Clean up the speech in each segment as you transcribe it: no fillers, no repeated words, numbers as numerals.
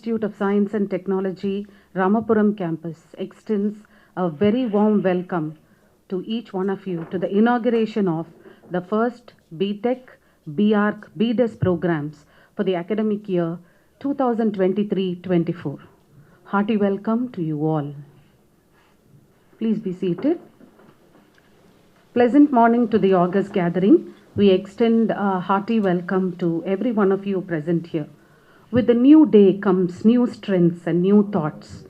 Institute of Science and Technology, Ramapuram campus extends a very warm welcome to each one of you to the inauguration of the first BTech, BArch, BDes programs for the academic year 2023-24. Hearty welcome to you all. Please be seated. Pleasant morning to the August gathering. We extend a hearty welcome to every one of you present here. With the new day comes new strengths and new thoughts.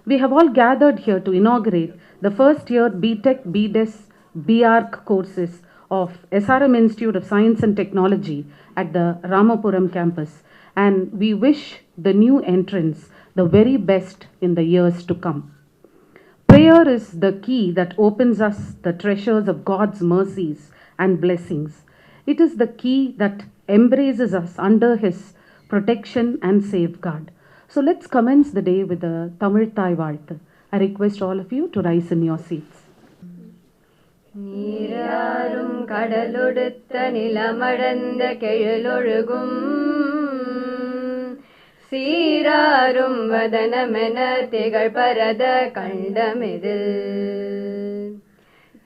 We have all gathered here to inaugurate the first year BTech, BDes, BArch courses of SRM Institute of Science and Technology at the Ramapuram campus, and we wish the new entrants the very best in the years to come. Prayer is the key that opens us the treasures of God's mercies and blessings. It is the key that embraces us under His protection and safeguard. So let's commence the day with a Tamil Thai Vaalthu. I request all of you to rise in your seats. நீராரும் கடலொடுத்த நிலமடந்த கெழலொழுகும் சீராரும் வதனமென திகழ் பரத கண்டமிதில்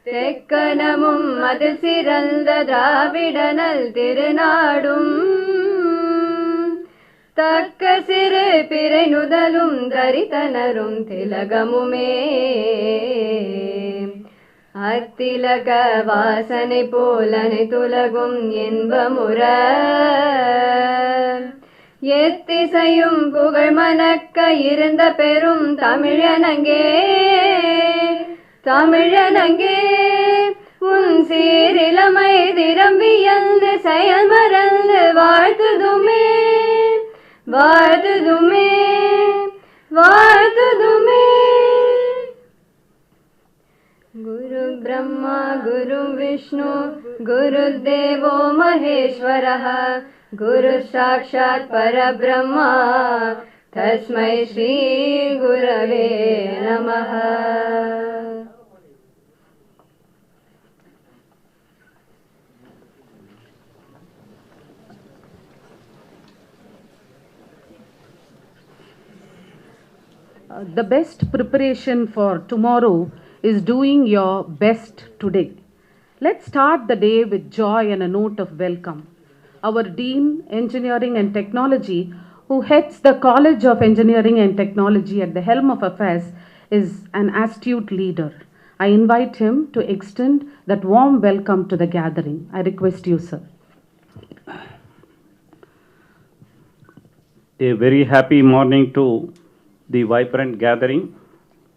தெக்கனமும் அது சிறந்த திராவிடனல் திருநாடும் தக்க சிறு பிறை நுதலும் தரித்தனரும் திலகமுமே அத்திலக வாசனை போலனை துலகும் இன்பமுற எத்திசையும் புகழ் மணக்க இருந்த பெரும் தமிழனங்கே தமிழனங்கே உன் சீரிலமை திறம் வியந்து செயல் மறந்து வாழ்த்துதுமே வாழ்த்துதுமே வாழ்த்துதுமே. गुरु ब्रह्मा गुरु विष्णु गुरुदेवो महेश्वरः गुरु साक्षात् परब्रह्मा तस्मै श्री गुरवे नमः. The best preparation for tomorrow is doing your best today. Let's start the day with joy and a note of welcome. Our Dean, Engineering and Technology, who heads the College of Engineering and Technology at the helm of affairs, is an astute leader. I invite him to extend that warm welcome to the gathering. I request you, sir. A very happy morning to the vibrant gathering.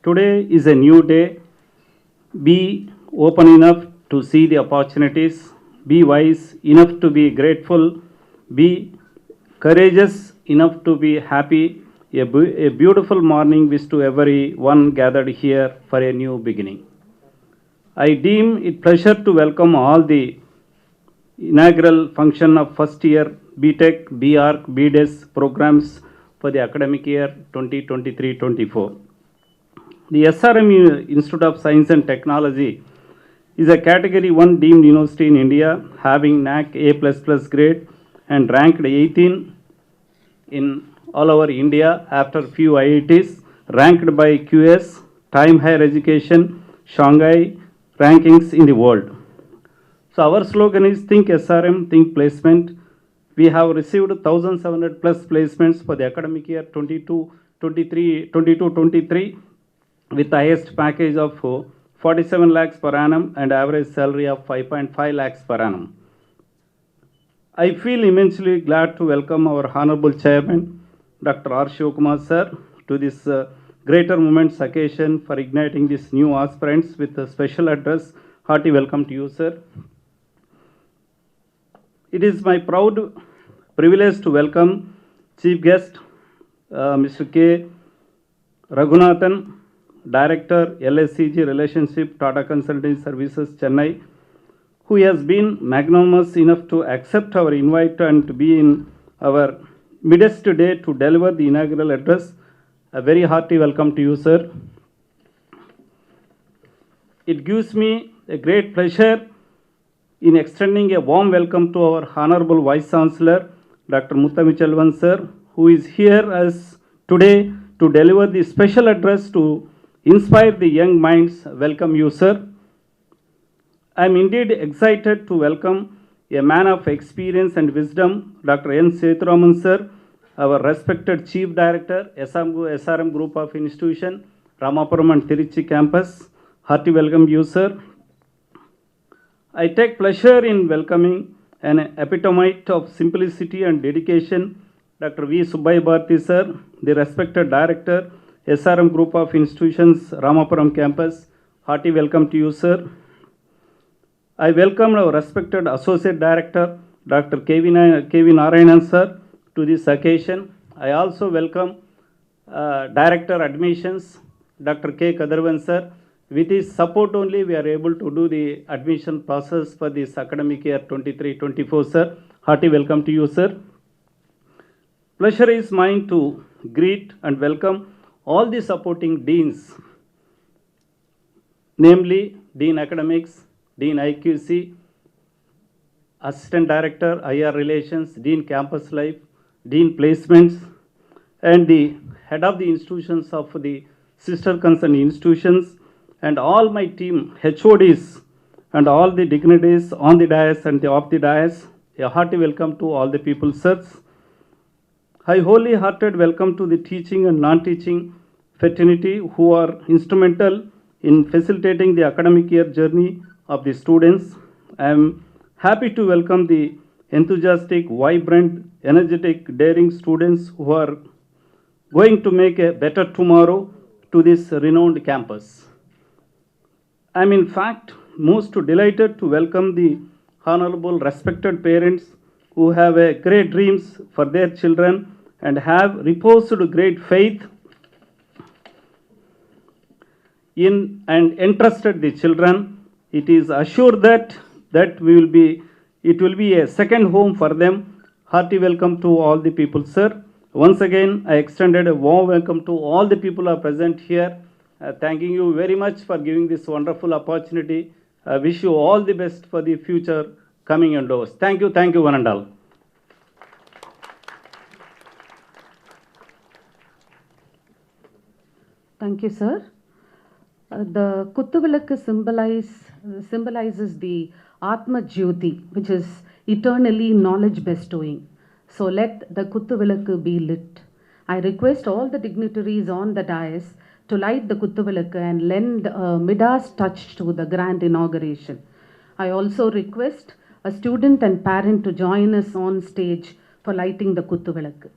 Today is a new day. Be open enough to see the opportunities. Be wise enough to be grateful. Be courageous enough to be happy. A beautiful morning wish to everyone gathered here for a new beginning. I deem it pleasure to welcome all the inaugural function of first year BTech, BArch, BDes programs for the academic year 2023-24. The SRM Institute of Science and Technology is a Category 1 deemed university in India, having NAC A++ grade and ranked 18 in all over India after few IITs, ranked by QS, Time Higher Education, Shanghai rankings in the world. So our slogan is Think SRM, Think Placement. We have received 1,700 plus placements for the academic year 22-23 with the highest package of 47 lakhs per annum and average salary of 5.5 lakhs per annum. I feel immensely glad to welcome our Honorable Chairman, Dr. R. Shivakumar sir, to this greater moments occasion for igniting these new aspirants with a special address. Hearty welcome to you, sir. It is my proud privilege to welcome Chief Guest, Mr. K. Raghunathan, Director, LSCG Relationship, Tata Consulting Services, Chennai, who has been magnanimous enough to accept our invite and to be in our midst today to deliver the inaugural address. A very hearty welcome to you, sir. It gives me a great pleasure in extending a warm welcome to our Honorable Vice Chancellor, Dr. Muthamichelvan sir, who is here as Today, to deliver the special address to inspire the young minds, welcome you, sir. I am indeed excited to welcome a man of experience and wisdom, Dr. N. Sethuraman, sir, our respected Chief Director, SRM Group of Institution, Ramapuram and Tiruchi Campus. Hearty welcome you, sir. I take pleasure in welcoming an epitome of simplicity and dedication, Dr. V. Subbai Bharti, sir, the respected Director, SRM Group of Institutions, Ramapuram Campus. Hearty welcome to you, sir. I welcome our respected Associate Director, Dr. K.V. Narayanan, sir, to this occasion. I also welcome Director Admissions, Dr. K. Kadarvan, sir. With his support only, we are able to do the admission process for this academic year 23-24, sir. Hearty welcome to you, sir. Pleasure is mine to greet and welcome all the supporting deans, namely Dean Academics, Dean IQC, Assistant Director, IR Relations, Dean Campus Life, Dean Placements, and the head of the institutions of the sister concerned institutions, and all my team, HODs, and all the dignitaries on the dais and off the dais. A hearty welcome to all the people, sirs. I wholly-hearted welcome to the teaching and non-teaching fraternity who are instrumental in facilitating the academic year journey of the students. I am happy to welcome the enthusiastic, vibrant, energetic, daring students who are going to make a better tomorrow to this renowned campus. I am in fact most delighted to welcome the honorable respected parents who have a great dreams for their children and have reposed great faith in and entrusted the children. It is assured that it will be a second home for them. Hearty welcome to all the people, sir. Once again, I extended a warm welcome to all the people who are present here. Thanking you very much for giving this wonderful opportunity. I wish you all the best for the future coming indoors. Thank you, one and all. Thank you, sir. The Kuttuvilakku symbolizes the Atma Jyoti, which is eternally knowledge bestowing. So let the Kuttuvilakku be lit. I request all the dignitaries on the dais to light the Kuttuvilakku and lend a Midas touch to the grand inauguration. I also request a student and parent to join us on stage for lighting the Kuttuvilakku.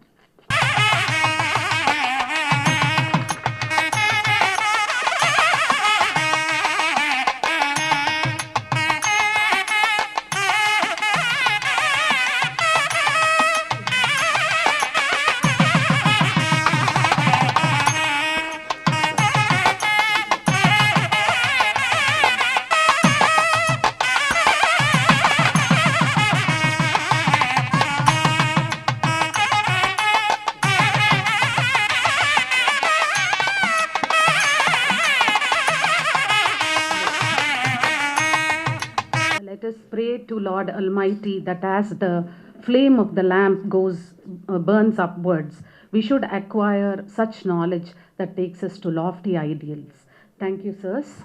Let us pray to Lord Almighty that as the flame of the lamp burns upwards, we should acquire such knowledge that takes us to lofty ideals. Thank you, sirs.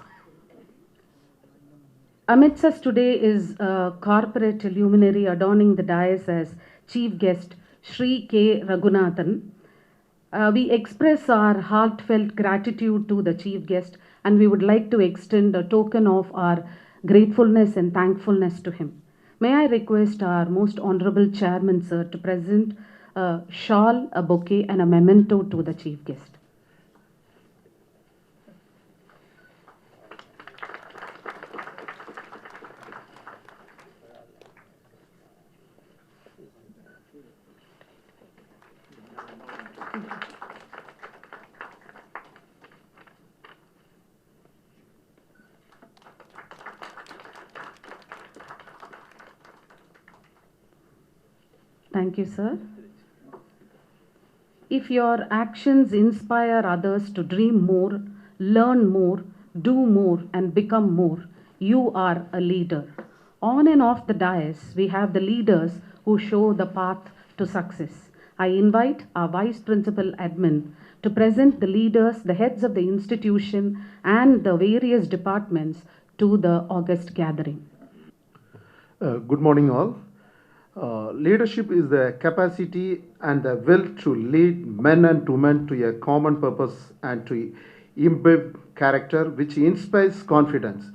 Amidst us today is a corporate luminary adorning the dais as chief guest, Sri K. Raghunathan. We express our heartfelt gratitude to the chief guest, and we would like to extend a token of our gratefulness and thankfulness to him. May I request our most honorable chairman, sir, to present a shawl, a bouquet, and a memento to the chief guest. Thank you, sir. If your actions inspire others to dream more, learn more, do more, and become more, you are a leader. On and off the dais, we have the leaders who show the path to success. I invite our Vice Principal Admin to present the leaders, the heads of the institution, and the various departments to the August gathering. Good morning, all. Leadership is the capacity and the will to lead men and women to a common purpose and to imbibe character which inspires confidence.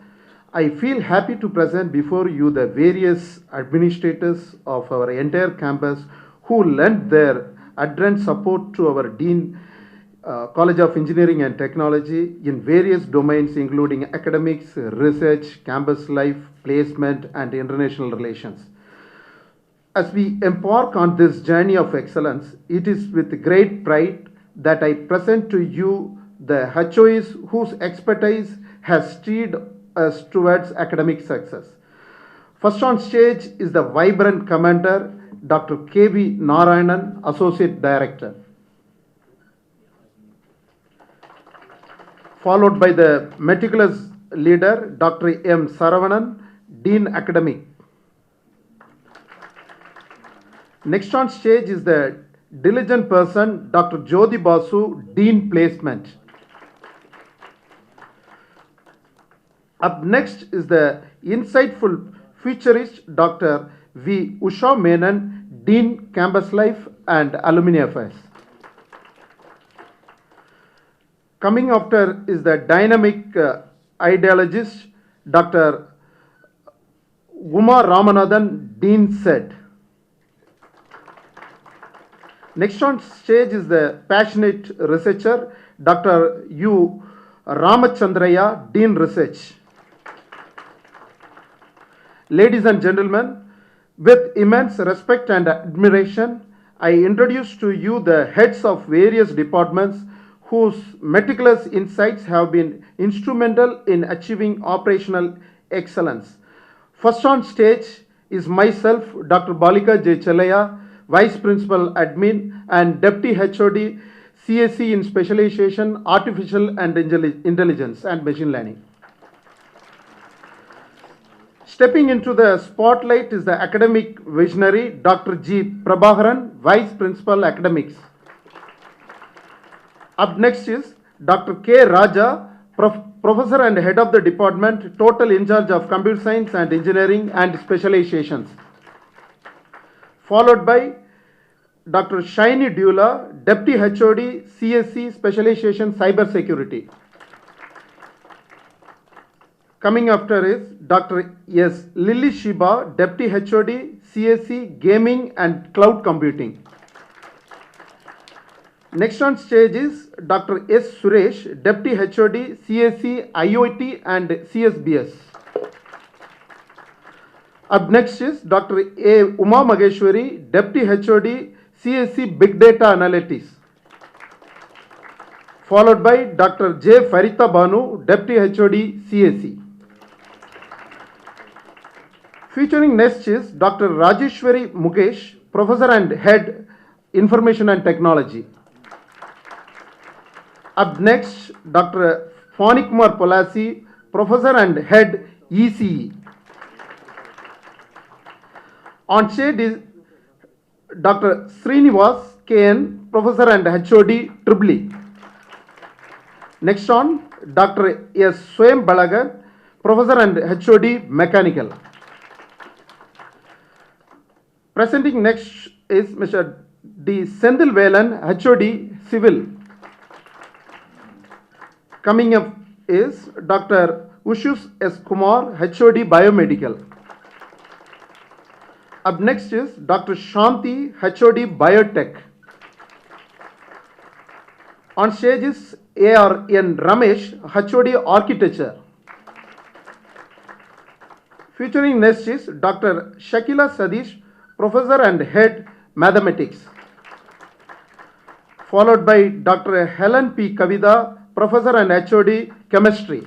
I feel happy to present before you the various administrators of our entire campus who lent their ardent support to our Dean College of Engineering and Technology in various domains including academics, research, campus life, placement, and international relations. As we embark on this journey of excellence, it is with great pride that I present to you the HOEs whose expertise has steered us towards academic success. First on stage is the vibrant commander, Dr. K.V. Narayanan, Associate Director, followed by the meticulous leader, Dr. M. Saravanan, Dean Academic. Next on stage is the diligent person, Dr. Jyoti Basu, Dean Placement. Up next is the insightful futurist, Dr. V. Usha Menon, Dean Campus Life and Alumni Affairs. Coming after is the dynamic ideologist, Dr. Uma Ramanathan, Dean SED. Next on stage is the passionate researcher, Dr. U. Ramachandraya, Dean Research. Ladies and gentlemen, with immense respect and admiration, I introduce to you the heads of various departments whose meticulous insights have been instrumental in achieving operational excellence. First on stage is myself, Dr. Balika J. Chelaya, Vice Principal Admin and Deputy HOD, CSE in Specialization, Artificial and Intelligence and Machine Learning. Stepping into the spotlight is the academic visionary, Dr. G. Prabharan, Vice Principal Academics. Up next is Dr. K. Raja, Professor and Head of the Department, total in charge of Computer Science and Engineering and Specializations. Followed by Dr. Shaini Dula, Deputy HOD, CSE, Specialization Cyber Security. Coming after is Dr. S. Lily Shiba, Deputy HOD, CSE, Gaming and Cloud Computing. Next on stage is Dr. S. Suresh, Deputy HOD, CSE, IoT and CSBS. Up next is Dr. A. Uma Mageshwari, Deputy HOD, CSE, Big Data Analytics. Followed by Dr. J. Farita Banu, Deputy HOD, CSE. Featuring next is Dr. Rajeshwari Mukesh, Professor and Head, Information and Technology. Up next, Dr. Fani Kumar Polasi, Professor and Head, ECE. On stage is Dr. Srinivas KN, Professor and HOD, EEE. Next on, Dr. S. Swayam Balagan, Professor and HOD, Mechanical. Presenting next is Mr. D. Sendil Velan, HOD, Civil. Coming up is Dr. Ushus S. Kumar, HOD, Biomedical. Up next is Dr. Shanti, HOD, Biotech. On stage is ARN Ramesh, HOD, Architecture. Featuring next is Dr. Shakila Sadish, Professor and Head, Mathematics. Followed by Dr. Helen P. Kavida, Professor and HOD, Chemistry.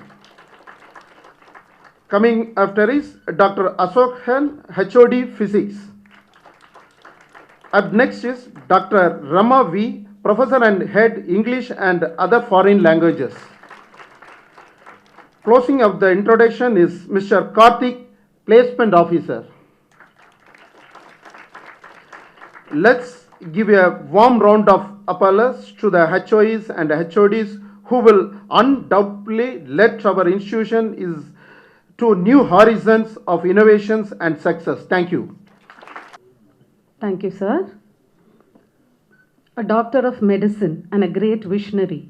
Coming after is Dr. Ashok Khan, HOD, Physics. Up next is Dr. Rama V, Professor and Head, English and Other Foreign Languages. Closing of the introduction is Mr. Karthik, Placement Officer. Let's give a warm round of applause to the HOEs and HODs who will undoubtedly lead our institution is to new horizons of innovations and success. Thank you. Thank you, sir. A doctor of medicine and a great visionary,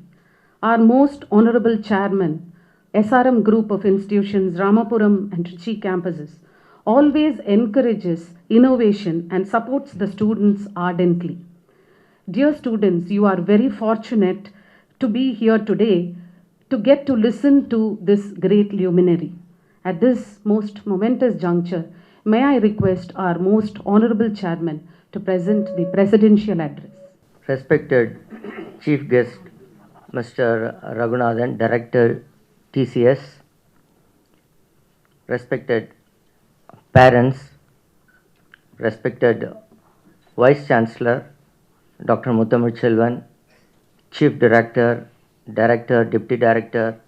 our most honorable chairman, SRM Group of Institutions, Ramapuram and Trichy campuses, always encourages innovation and supports the students ardently. Dear students, you are very fortunate to be here today to get to listen to this great luminary. At this most momentous juncture, may I request our most honorable chairman to present the presidential address. Respected Chief Guest, Mr. Raghunathan, Director, TCS, respected parents, respected Vice Chancellor, Dr. Muthamizhelvan, Chief Director, Director, Deputy Director,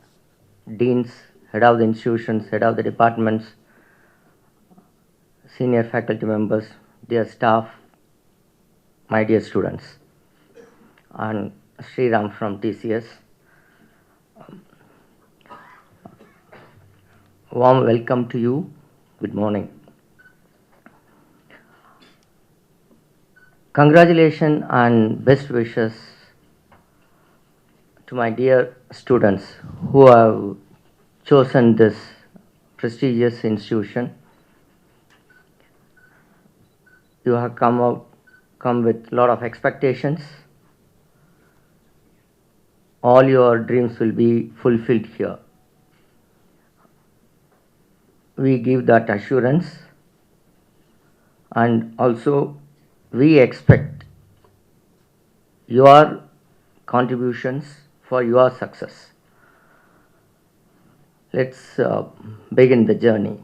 Deans, Head of the institutions, Head of the departments, senior faculty members, dear staff, my dear students, and Sriram from TCS. Warm welcome to you. Good morning. Congratulations and best wishes to my dear students who have chosen this prestigious institution. You have come with a lot of expectations. All your dreams will be fulfilled here. We give that assurance, and also we expect your contributions for your success. Let's begin the journey.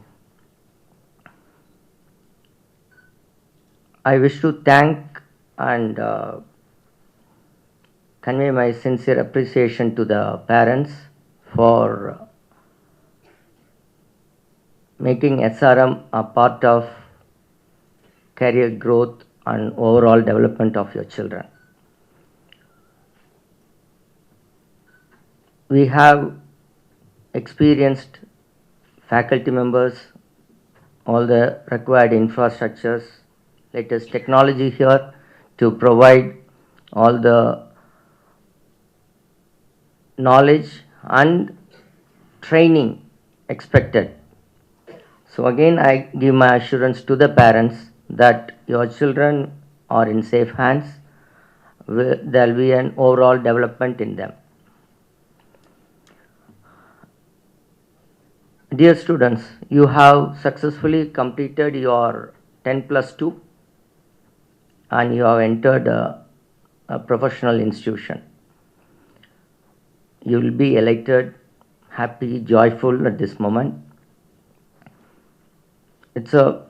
I wish to thank and convey my sincere appreciation to the parents for making SRM a part of career growth and overall development of your children. We have experienced faculty members, all the required infrastructures, latest technology here to provide all the knowledge and training expected. So again, I give my assurance to the parents that your children are in safe hands. There will be an overall development in them. Dear students, you have successfully completed your 10+2 and you have entered a professional institution. You will be elected happy, joyful at this moment. It's a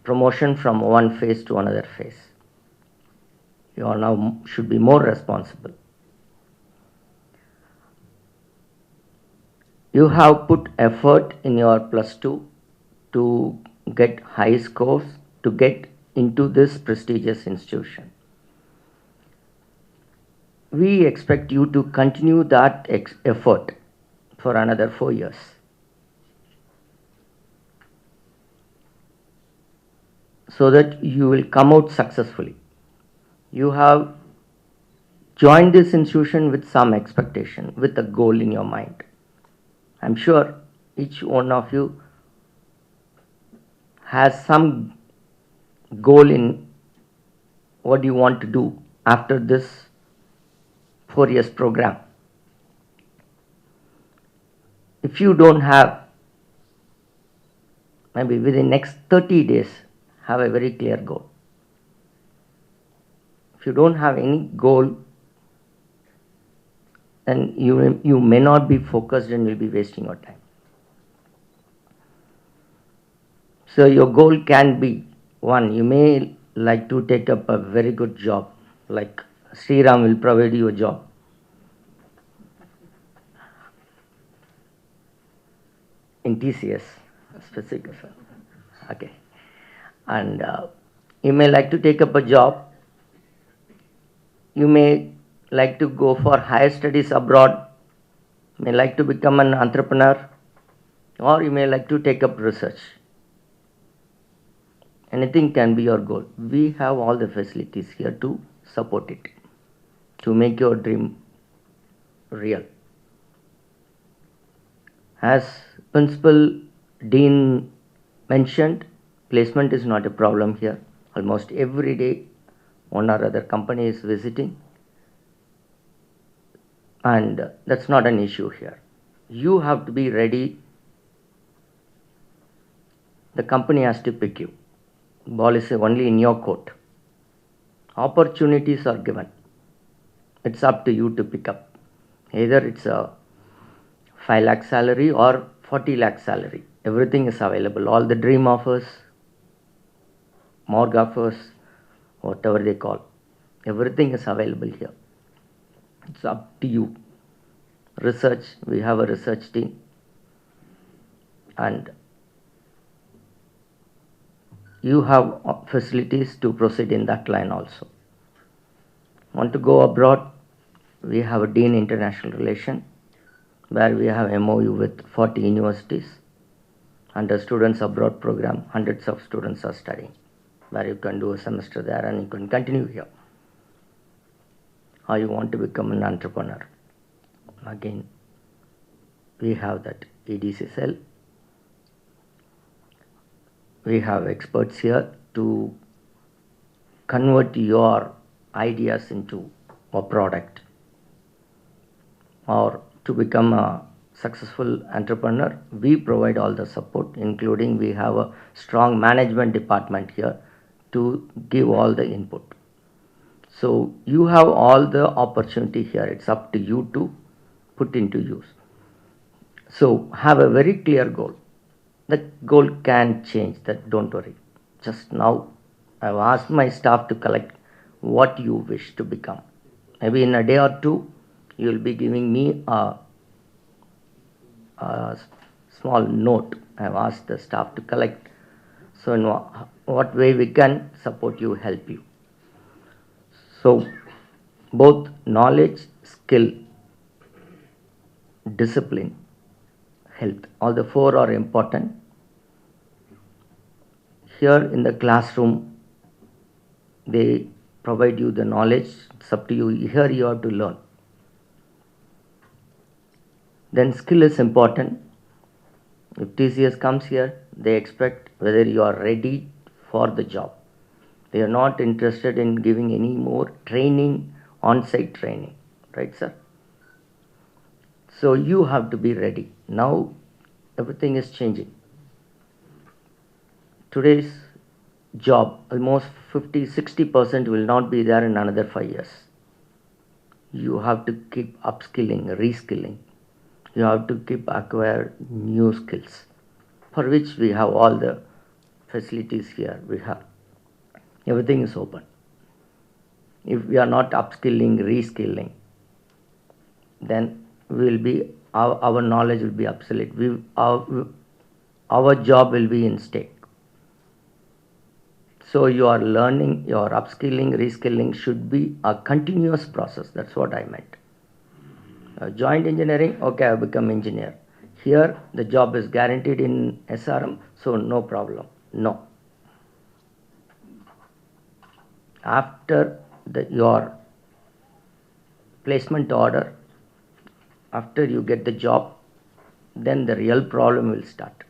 promotion from one phase to another phase. You are now should be more responsible. You have put effort in your +2 to get high scores to get into this prestigious institution. We expect you to continue that effort for another 4 years. So that you will come out successfully. You have joined this institution with some expectation, with a goal in your mind. I'm sure each one of you has some goal in what you want to do after this 4 years program. If you don't have, maybe within next 30 days, have a very clear goal. If you don't have any goal, then you may not be focused and will be wasting your time. So your goal can be, one, you may like to take up a very good job, like Sriram will provide you a job. In TCS, specific. Okay. And you may like to take up a job You may like to go for higher studies abroad, may like to become an entrepreneur, or you may like to take up research. Anything can be your goal. We have all the facilities here to support it, to make your dream real. As Principal Dean mentioned, placement is not a problem here. Almost every day, one or other company is visiting, and that's not an issue here. You have to be ready. The company has to pick you. Ball is only in your court. Opportunities are given. It's up to you to pick up. Either it's a 5 lakh salary or 40 lakh salary. Everything is available. All the dream offers, mortgage offers, whatever they call. Everything is available here. It's up to you. Research, we have a research team, and you have facilities to proceed in that line also. Want to go abroad? We have a Dean International Relation, where we have MOU with 40 universities. Under Students Abroad program, hundreds of students are studying, where you can do a semester there and you can continue here. Or you want to become an entrepreneur? Again, we have that EDC cell. We have experts here to convert your ideas into a product, or to become a successful entrepreneur. We provide all the support, including we have a strong management department here to give all the input. So you have all the opportunity here. It's up to you to put into use. So have a very clear goal. That goal can change, that don't worry. Just now I've asked my staff to collect what you wish to become. Maybe in a day or two you will be giving me a small note. I've asked the staff to collect. So in what way we can support you, help you. So both knowledge, skill, discipline, health, all the four are important. Here in the classroom, they provide you the knowledge. It's up to you. Here you have to learn. Then skill is important. If TCS comes here, they expect whether you are ready for the job. They are not interested in giving any more training, on-site training, right, sir? So you have to be ready. Now everything is changing. Today's job, almost 50-60% will not be there in another 5 years. You have to keep upskilling, reskilling. You have to keep acquire new skills, for which we have all the facilities here. We have everything is open. If we are not upskilling, reskilling, then will be our knowledge will be obsolete. Our job will be in stake. So your learning, your upskilling, reskilling should be a continuous process. That's what I meant. Joint engineering, okay, I become engineer. Here the job is guaranteed in SRM, so no problem. No. After your placement order, after you get the job, then the real problem will start.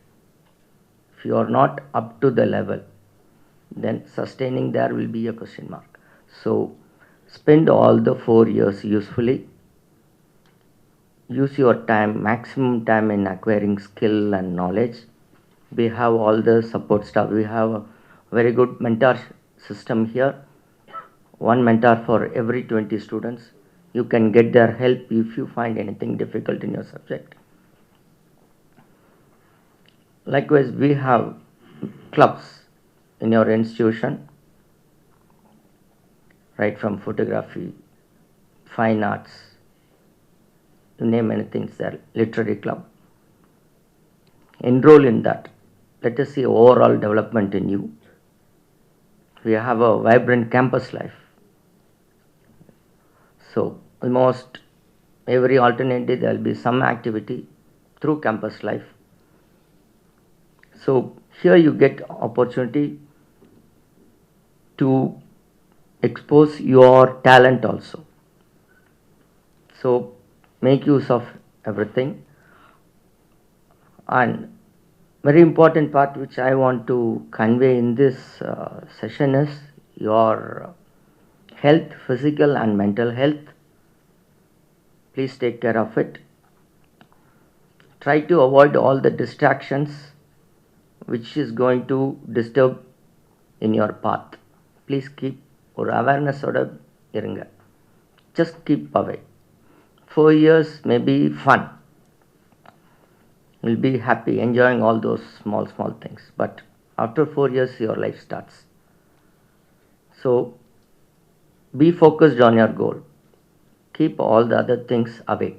If you are not up to the level, then sustaining there will be a question mark. So spend all the 4 years usefully. Use your time, maximum time in acquiring skill and knowledge. We have all the support staff. We have a very good mentor system here. One mentor for every 20 students. You can get their help if you find anything difficult in your subject. Likewise, we have clubs in your institution, right from photography, fine arts, you name anything, it's there. Literary club. Enroll in that. Let us see overall development in you. We have a vibrant campus life. So almost every alternate day there will be some activity through campus life. So here you get opportunity to expose your talent also. So make use of everything. And very important part which I want to convey in this session is your health, physical and mental health. Please take care of it. Try to avoid all the distractions which is going to disturb in your path. Please keep or awareness oda irunga. Just keep away. 4 years may be fun. You'll be happy enjoying all those small things, but after 4 years your life starts. So be focused on your goal. Keep all the other things away.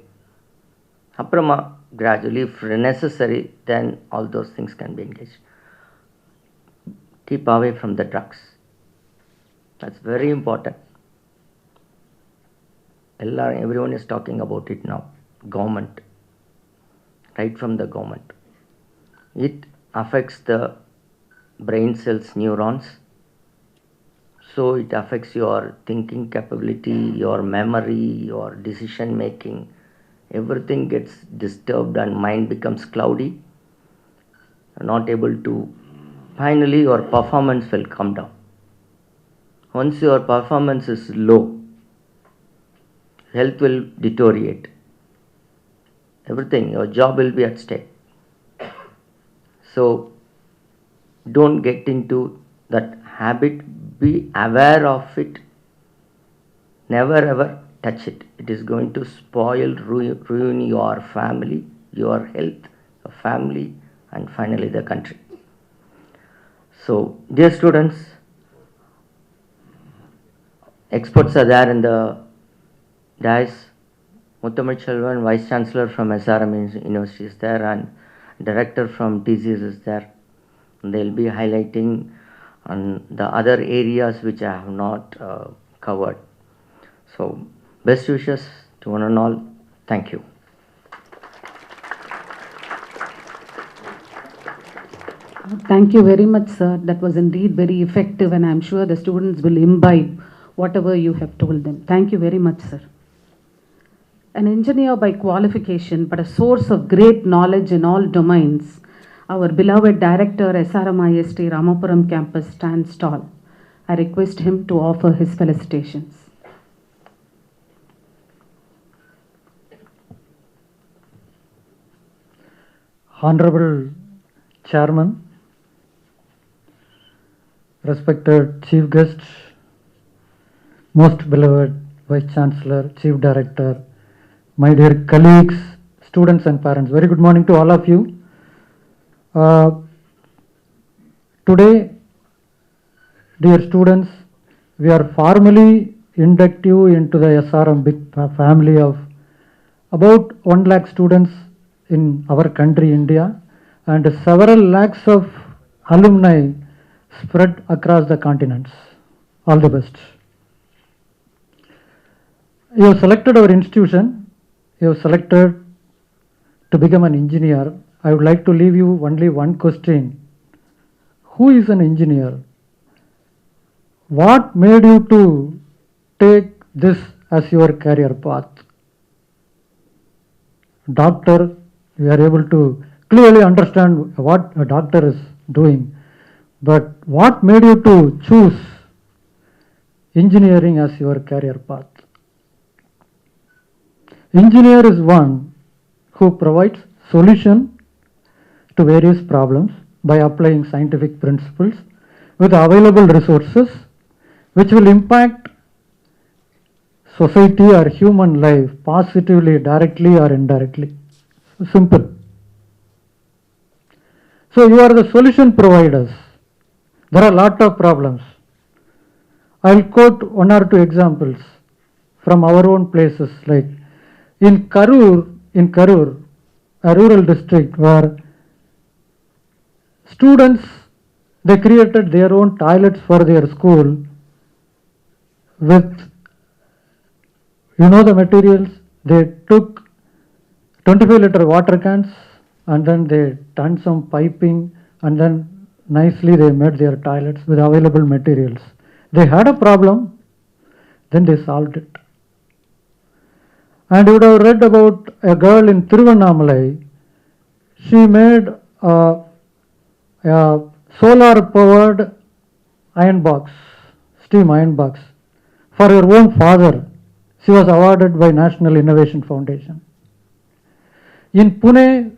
Aprama gradually, if necessary, then all those things can be engaged. Keep away from the drugs. That's very important. Everyone is talking about it now. Government, right from the government. It affects the brain cells, neurons. So it affects your thinking capability, your memory, your decision making. Everything gets disturbed and mind becomes cloudy. Not able to, finally your performance will come down. Once your performance is low, health will deteriorate. Everything, your job will be at stake. So don't get into that habit. Be aware of it. Never ever touch it. It is going to spoil, ruin your family, your health, your family, and finally the country. So, dear students, experts are there in the dais. Muthamil Selvan, Vice Chancellor from SRM University is there, and Director from TCS is there. They will be highlighting on the other areas which I have not covered. So, best wishes to one and all. Thank you. Thank you very much, sir. That was indeed very effective, and I'm sure the students will imbibe whatever you have told them. Thank you very much, sir. An engineer by qualification, but a source of great knowledge in all domains, our beloved Director, SRM IST Ramapuram campus stands tall. I request him to offer his felicitations. Honorable Chairman, respected Chief Guest, most beloved Vice Chancellor, Chief Director, my dear colleagues, students and parents, very good morning to all of you. Today, dear students, we are formally induct you into the SRM big family of about 1 lakh students in our country, India, and several lakhs of alumni spread across the continents. All the best. You have selected our institution. You have selected to become an engineer. I would like to leave you only one question. Who is an engineer? What made you to take this as your career path? Doctor, we are able to clearly understand what a doctor is doing. But what made you to choose engineering as your career path? Engineer is one who provides solution to various problems by applying scientific principles with available resources which will impact society or human life positively, directly or indirectly. Simple. So you are the solution providers. There are a lot of problems. I will quote 1 or 2 examples from our own places, like in Karur, a rural district where students, they created their own toilets for their school with You know the materials? They took 25-liter water cans and then they done some piping and then nicely they made their toilets with available materials. They had a problem, then they solved it. And you would have read about a girl in Tiruvannamalai. She made a solar powered iron box, steam iron box, for her own father. She was awarded by National Innovation Foundation. In Pune,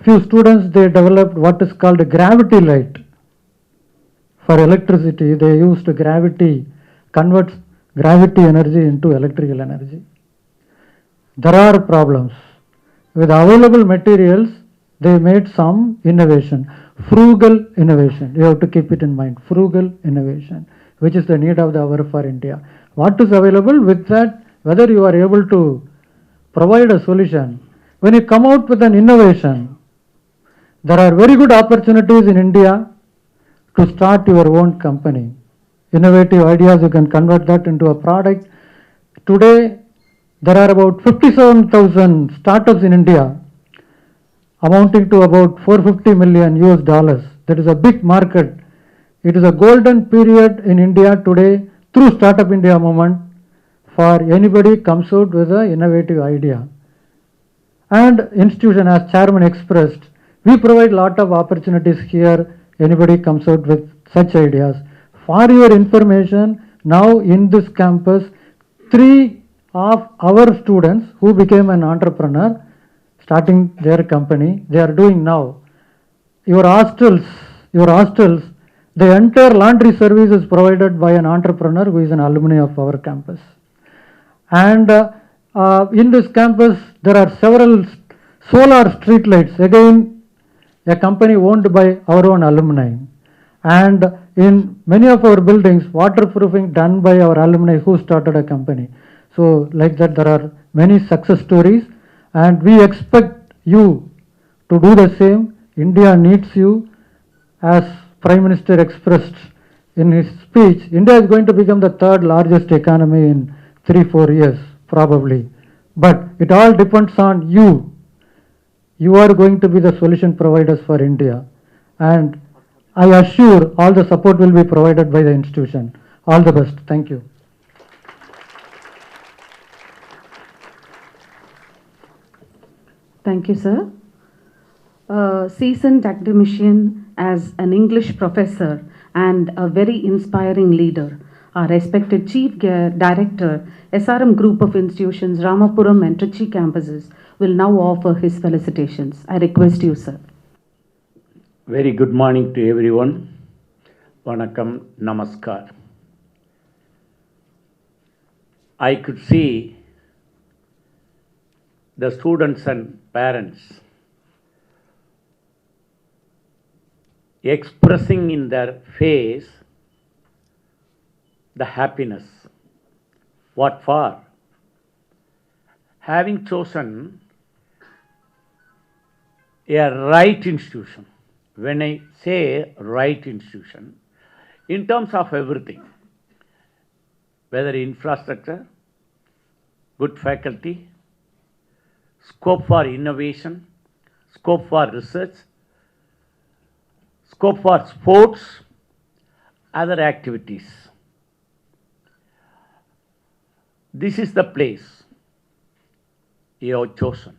few students, they developed what is called a gravity light. For electricity, they used gravity, converts gravity energy into electrical energy. There are problems. With available materials, they made some innovation, frugal innovation. You have to keep it in mind, frugal innovation, which is the need of the hour for India. What is available with that, whether you are able to provide a solution. When you come out with an innovation, there are very good opportunities in India to start your own company. Innovative ideas, you can convert that into a product. Today, there are about 57,000 startups in India, amounting to about 450 million US dollars. That is a big market. It is a golden period in India today through Startup India movement for anybody comes out with an innovative idea. And institution, as chairman expressed, we provide lot of opportunities here. Anybody comes out with such ideas. For your information, now in this campus, 3 of our students who became an entrepreneur, starting their company, they are doing now. Your hostels, the entire laundry service is provided by an entrepreneur who is an alumni of our campus. And in this campus, there are several solar street lights, again a company owned by our own alumni. And in many of our buildings, waterproofing done by our alumni who started a company. So like that, there are many success stories, and we expect you to do the same. India needs you. As Prime Minister expressed in his speech, India is going to become the 3rd largest economy in 3-4 years, probably. But it all depends on you. You are going to be the solution providers for India. And I assure all the support will be provided by the institution. All the best. Thank you. Thank you, sir. Seasoned academician as an English professor and a very inspiring leader, our respected Chief Director, SRM Group of Institutions, Ramapuram and Trichy campuses, will now offer his felicitations. I request you, sir. Very good morning to everyone. Vanakkam, namaskar. I could see the students and parents expressing in their face the happiness. What for? Having chosen a right institution. When I say right institution, in terms of everything, whether infrastructure, good faculty, scope for innovation, scope for research, scope for sports, other activities. This is the place you have chosen.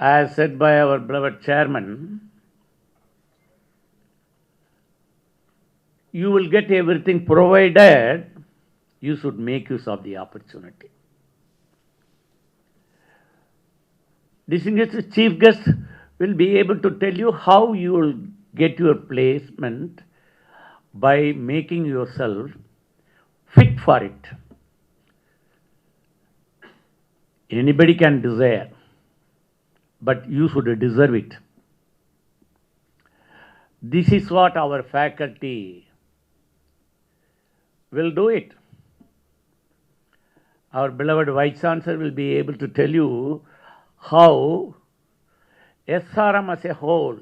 As said by our beloved chairman, you will get everything provided you should make use of the opportunity. Distinguished chief guest will be able to tell you how you will get your placement by making yourself fit for it. Anybody can desire, but you should deserve it. This is what our faculty will do it. Our beloved Vice Chancellor will be able to tell you how SRM as a whole,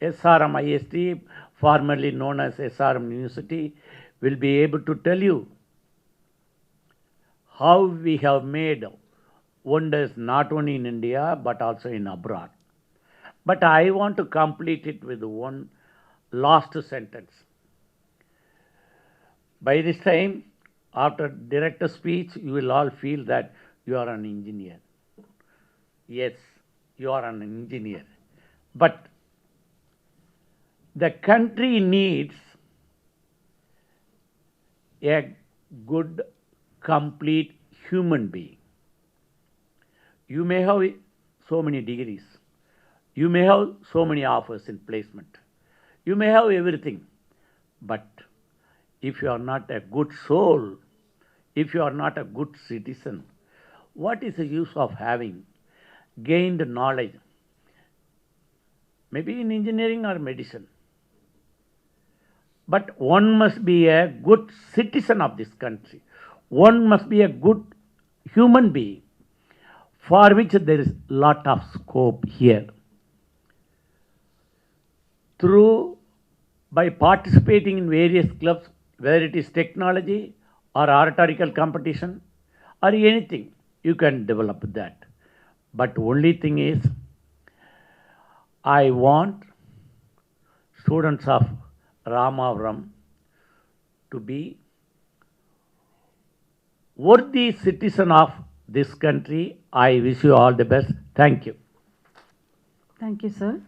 SRM IST, formerly known as SRM University, will be able to tell you how we have made wonders not only in India but also in abroad. But I want to complete it with one last sentence. By this time, after director's speech, you will all feel that you are an engineer. Yes, you are an engineer. But the country needs a good, complete human being. You may have so many degrees. You may have so many offers in placement. You may have everything. But if you are not a good soul, if you are not a good citizen, what is the use of having gained knowledge? Maybe in engineering or medicine. But one must be a good citizen of this country. One must be a good human being, for which there is lot of scope here. By participating in various clubs, whether it is technology or oratorical competition or anything, you can develop that. But only thing is, I want students of Ramapuram to be worthy citizen of this country. I wish you all the best. Thank you. Thank you, sir.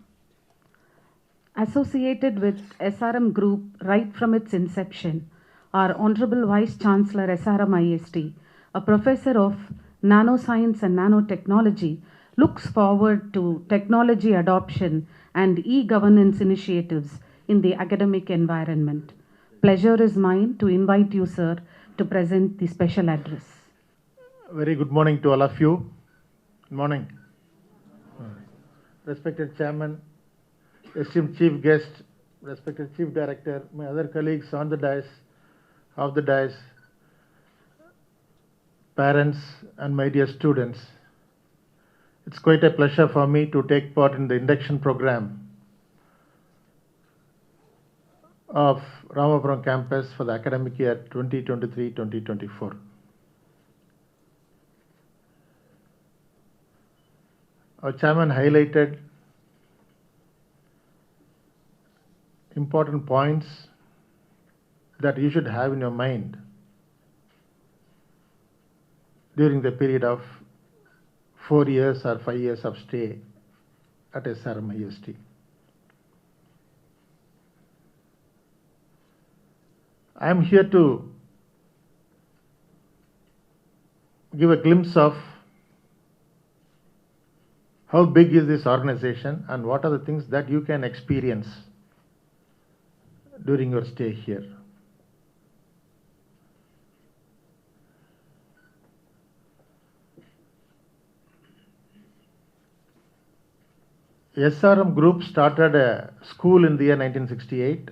Associated with SRM Group right from its inception, our Honorable Vice Chancellor SRM IST, a professor of nanoscience and nanotechnology, looks forward to technology adoption and e-governance initiatives in the academic environment. Pleasure is mine to invite you, sir, to present the special address. Very good morning to all of you. Good morning. Respected Chairman, esteemed Chief Guest, respected Chief Director, my other colleagues on the dais, off the dais, parents and my dear students. It's quite a pleasure for me to take part in the induction program of Ramapuram campus for the academic year 2023-2024. Our chairman highlighted important points that you should have in your mind during the period of 4 years or 5 years of stay at SRM IST. I am here to give a glimpse of how big is this organization and what are the things that you can experience during your stay here. SRM Group started a school in the year 1968,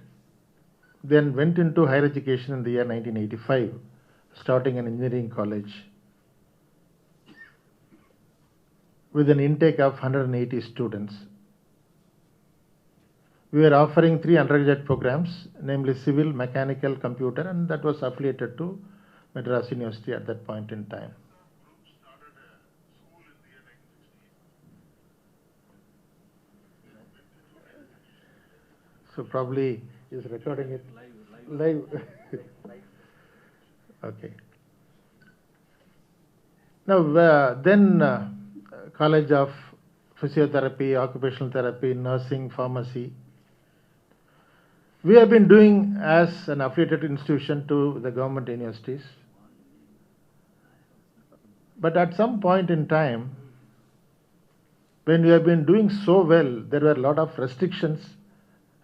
then went into higher education in the year 1985, starting an engineering college with an intake of 180 students. We were offering 3 undergraduate programs, namely civil, mechanical, computer, and that was affiliated to Madras University at that point in time. So probably is recording it live. Okay. Now then College of Physiotherapy, Occupational Therapy, Nursing, Pharmacy. We have been doing as an affiliated institution to the government universities. But at some point in time, when we have been doing so well, there were a lot of restrictions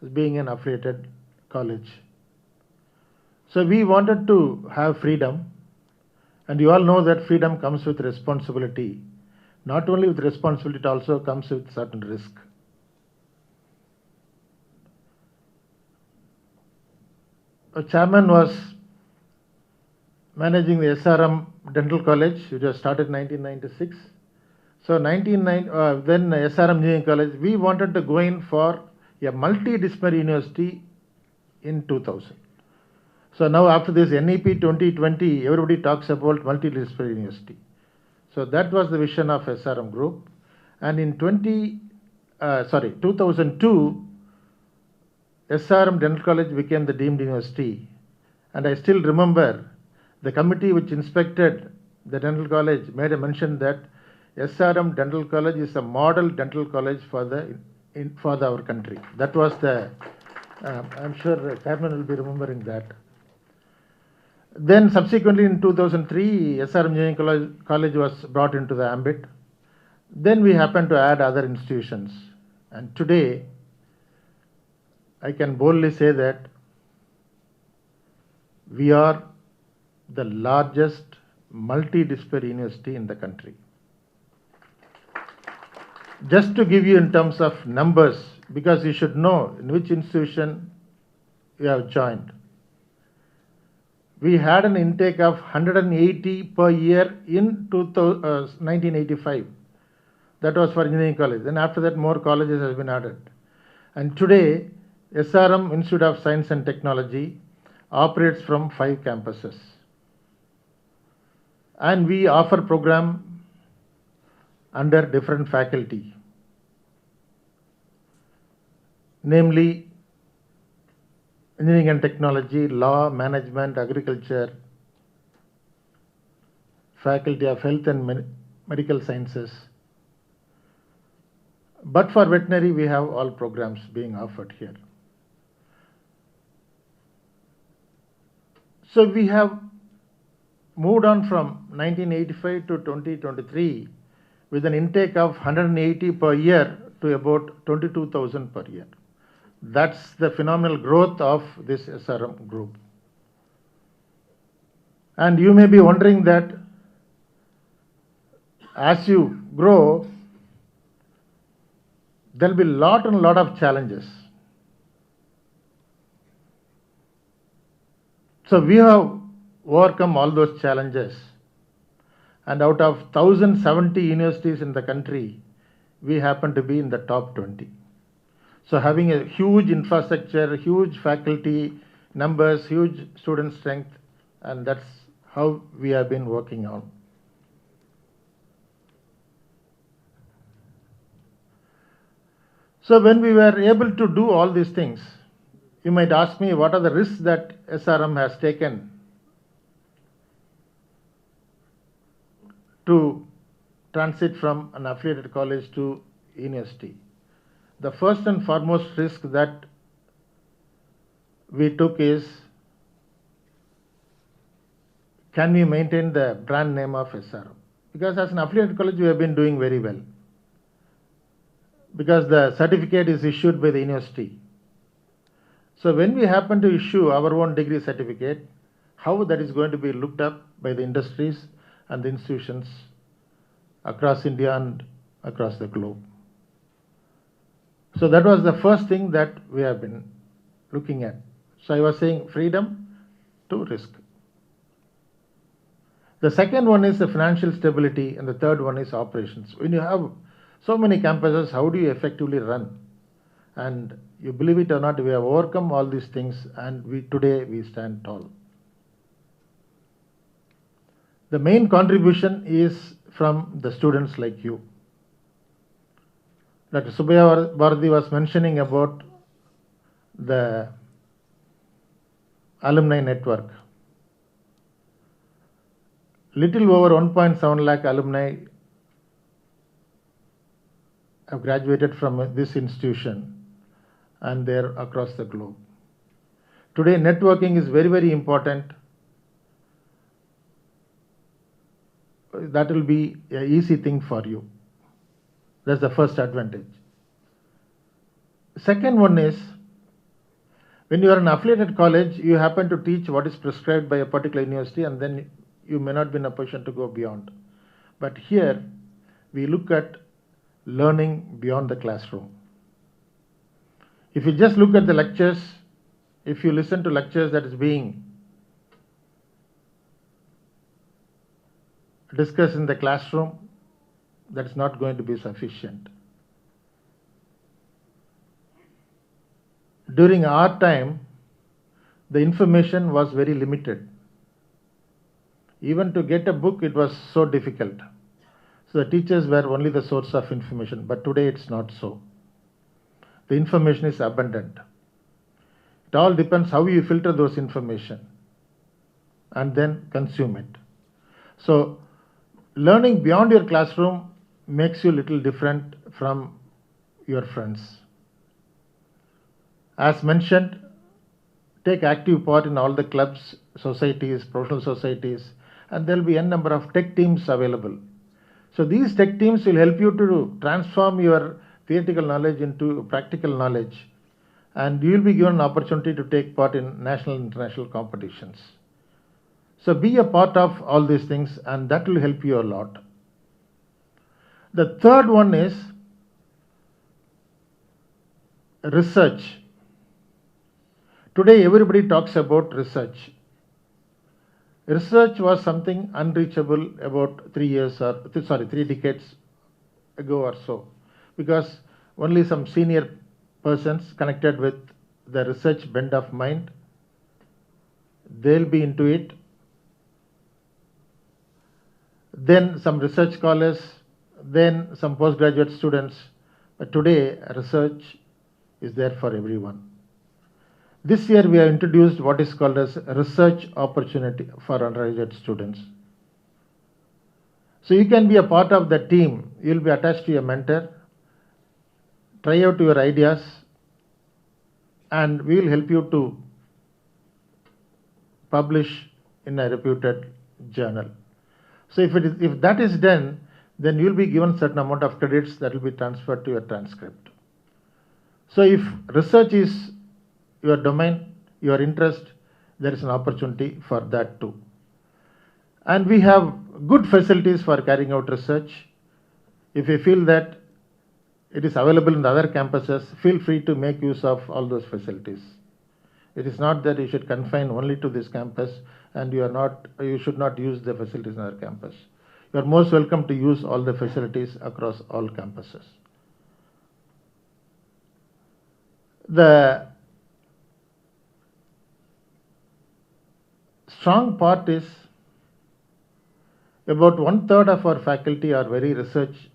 as being an affiliated college. So we wanted to have freedom, and you all know that freedom comes with responsibility. Not only with responsibility, it also comes with certain risk. A chairman was managing the SRM Dental College, which was started in 1996. So then SRM Engineering College, we wanted to go in for a multidisciplinary university in 2000. So now after this NEP 2020, everybody talks about multidisciplinary university. So that was the vision of SRM Group. And in 2002, SRM Dental College became the deemed university. And I still remember the committee which inspected the dental college made a mention that SRM Dental College is a model dental college for our country. That was the, I'm sure Chairman will be remembering that. Then subsequently in 2003, SRM Engineering College was brought into the ambit. Then we happened to add other institutions. And today, I can boldly say that we are the largest multidisciplinary university in the country. Just to give you in terms of numbers, because you should know in which institution you have joined. We had an intake of 180 per year in 1985. That was for engineering college. Then after that, more colleges have been added. And today, SRM Institute of Science and Technology operates from 5 campuses. And we offer program under different faculty, namely engineering and technology, law, management, agriculture, faculty of health and medical sciences. But for veterinary, we have all programs being offered here. So we have moved on from 1985 to 2023 with an intake of 180 per year to about 22,000 per year. That's the phenomenal growth of this SRM group. And you may be wondering that as you grow, there will be lot of challenges. So we have overcome all those challenges. And out of 1,070 universities in the country, we happen to be in the top 20. So having a huge infrastructure, huge faculty numbers, huge student strength, and that's how we have been working on. So when we were able to do all these things, you might ask me what are the risks that SRM has taken to transit from an affiliated college to university. The first and foremost risk that we took is, can we maintain the brand name of SRM? Because as an affiliated college, we have been doing very well. Because the certificate is issued by the university. So when we happen to issue our own degree certificate, how that is going to be looked up by the industries and the institutions across India and across the globe. So that was the first thing that we have been looking at. So I was saying freedom to risk. The second one is the financial stability, and the third one is operations. When you have so many campuses, how do you effectively run? And you believe it or not, we have overcome all these things, and today we stand tall. The main contribution is from the students like you. Dr. Subbiah Bharati was mentioning about the alumni network. Little over 1.7 lakh alumni have graduated from this institution, and they're across the globe. Today, networking is very, very important. That will be an easy thing for you. That's the first advantage. Second one is, when you are an affiliated college, you happen to teach what is prescribed by a particular university, and then you may not be in a position to go beyond. But here, we look at learning beyond the classroom. If you just look at the lectures, if you listen to lectures that is being discussed in the classroom, that's not going to be sufficient. During our time, the information was very limited. Even to get a book, it was so difficult. So the teachers were only the source of information, but today it's not so. The information is abundant. It all depends how you filter those information and then consume it. So learning beyond your classroom makes you a little different from your friends. As mentioned, take active part in all the clubs, societies, professional societies, and there will be n number of tech teams available. So these tech teams will help you to transform your theoretical knowledge into practical knowledge, and you will be given an opportunity to take part in national and international competitions. So be a part of all these things, and that will help you a lot. The third one is research. Today everybody talks about research. Research was something unreachable about 3 decades ago or so, because only some senior persons connected with the research bent of mind, they'll be into it. Then some research scholars, then some postgraduate students. But today research is there for everyone. This year we have introduced what is called as research opportunity for undergraduate students. So you can be a part of the team. You will be attached to a mentor. Try out your ideas, and we will help you to publish in a reputed journal. So if that is done, then you will be given certain amount of credits that will be transferred to your transcript. So if research is your domain, your interest, there is an opportunity for that too. And we have good facilities for carrying out research. If you feel that it is available in the other campuses, feel free to make use of all those facilities. It is not that you should confine only to this campus and you should not use the facilities in our campus. You are most welcome to use all the facilities across all campuses. The strong part is about 1/3 of our faculty are very research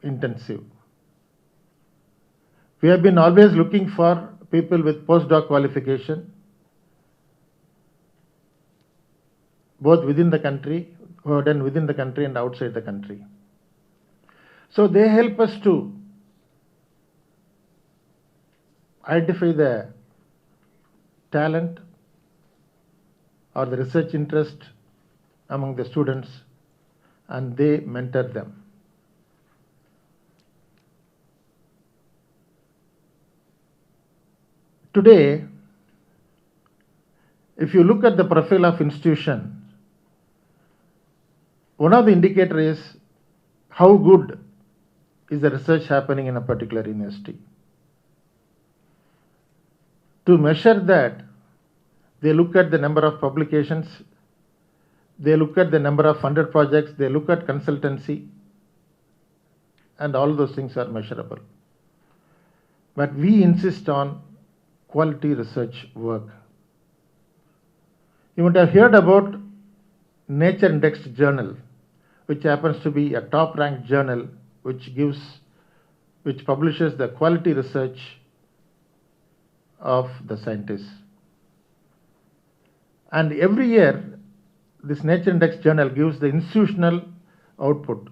intensive. We have been always looking for people with postdoc qualification, both within the country, who are done within the country and outside the country. So they help us to identify the talent or the research interest among the students, and they mentor them. Today, if you look at the profile of institution, one of the indicators is how good is the research happening in a particular university. To measure that, they look at the number of publications, they look at the number of funded projects, they look at consultancy, and all those things are measurable. But we insist on quality research work. You might have heard about Nature Indexed Journal, which happens to be a top ranked journal which publishes the quality research of the scientists. And every year, this Nature Index journal gives the institutional output.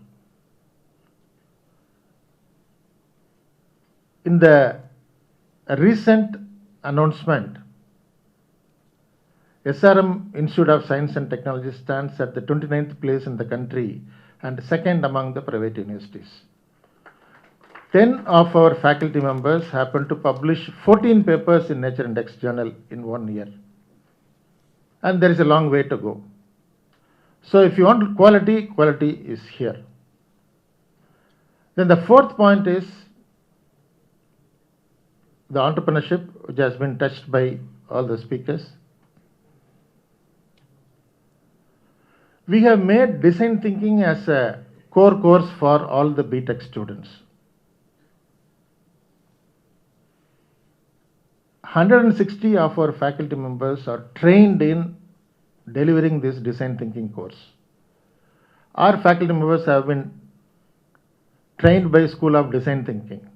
In the recent announcement, SRM Institute of Science and Technology stands at the 29th place in the country and second among the private universities. 10 of our faculty members happen to publish 14 papers in Nature Index journal in 1 year. And there is a long way to go. So if you want quality, quality is here. Then the fourth point is the entrepreneurship, which has been touched by all the speakers. We have made design thinking as a core course for all the BTech students. 160 of our faculty members are trained in delivering this design thinking course. Our faculty members have been trained by School of Design Thinking.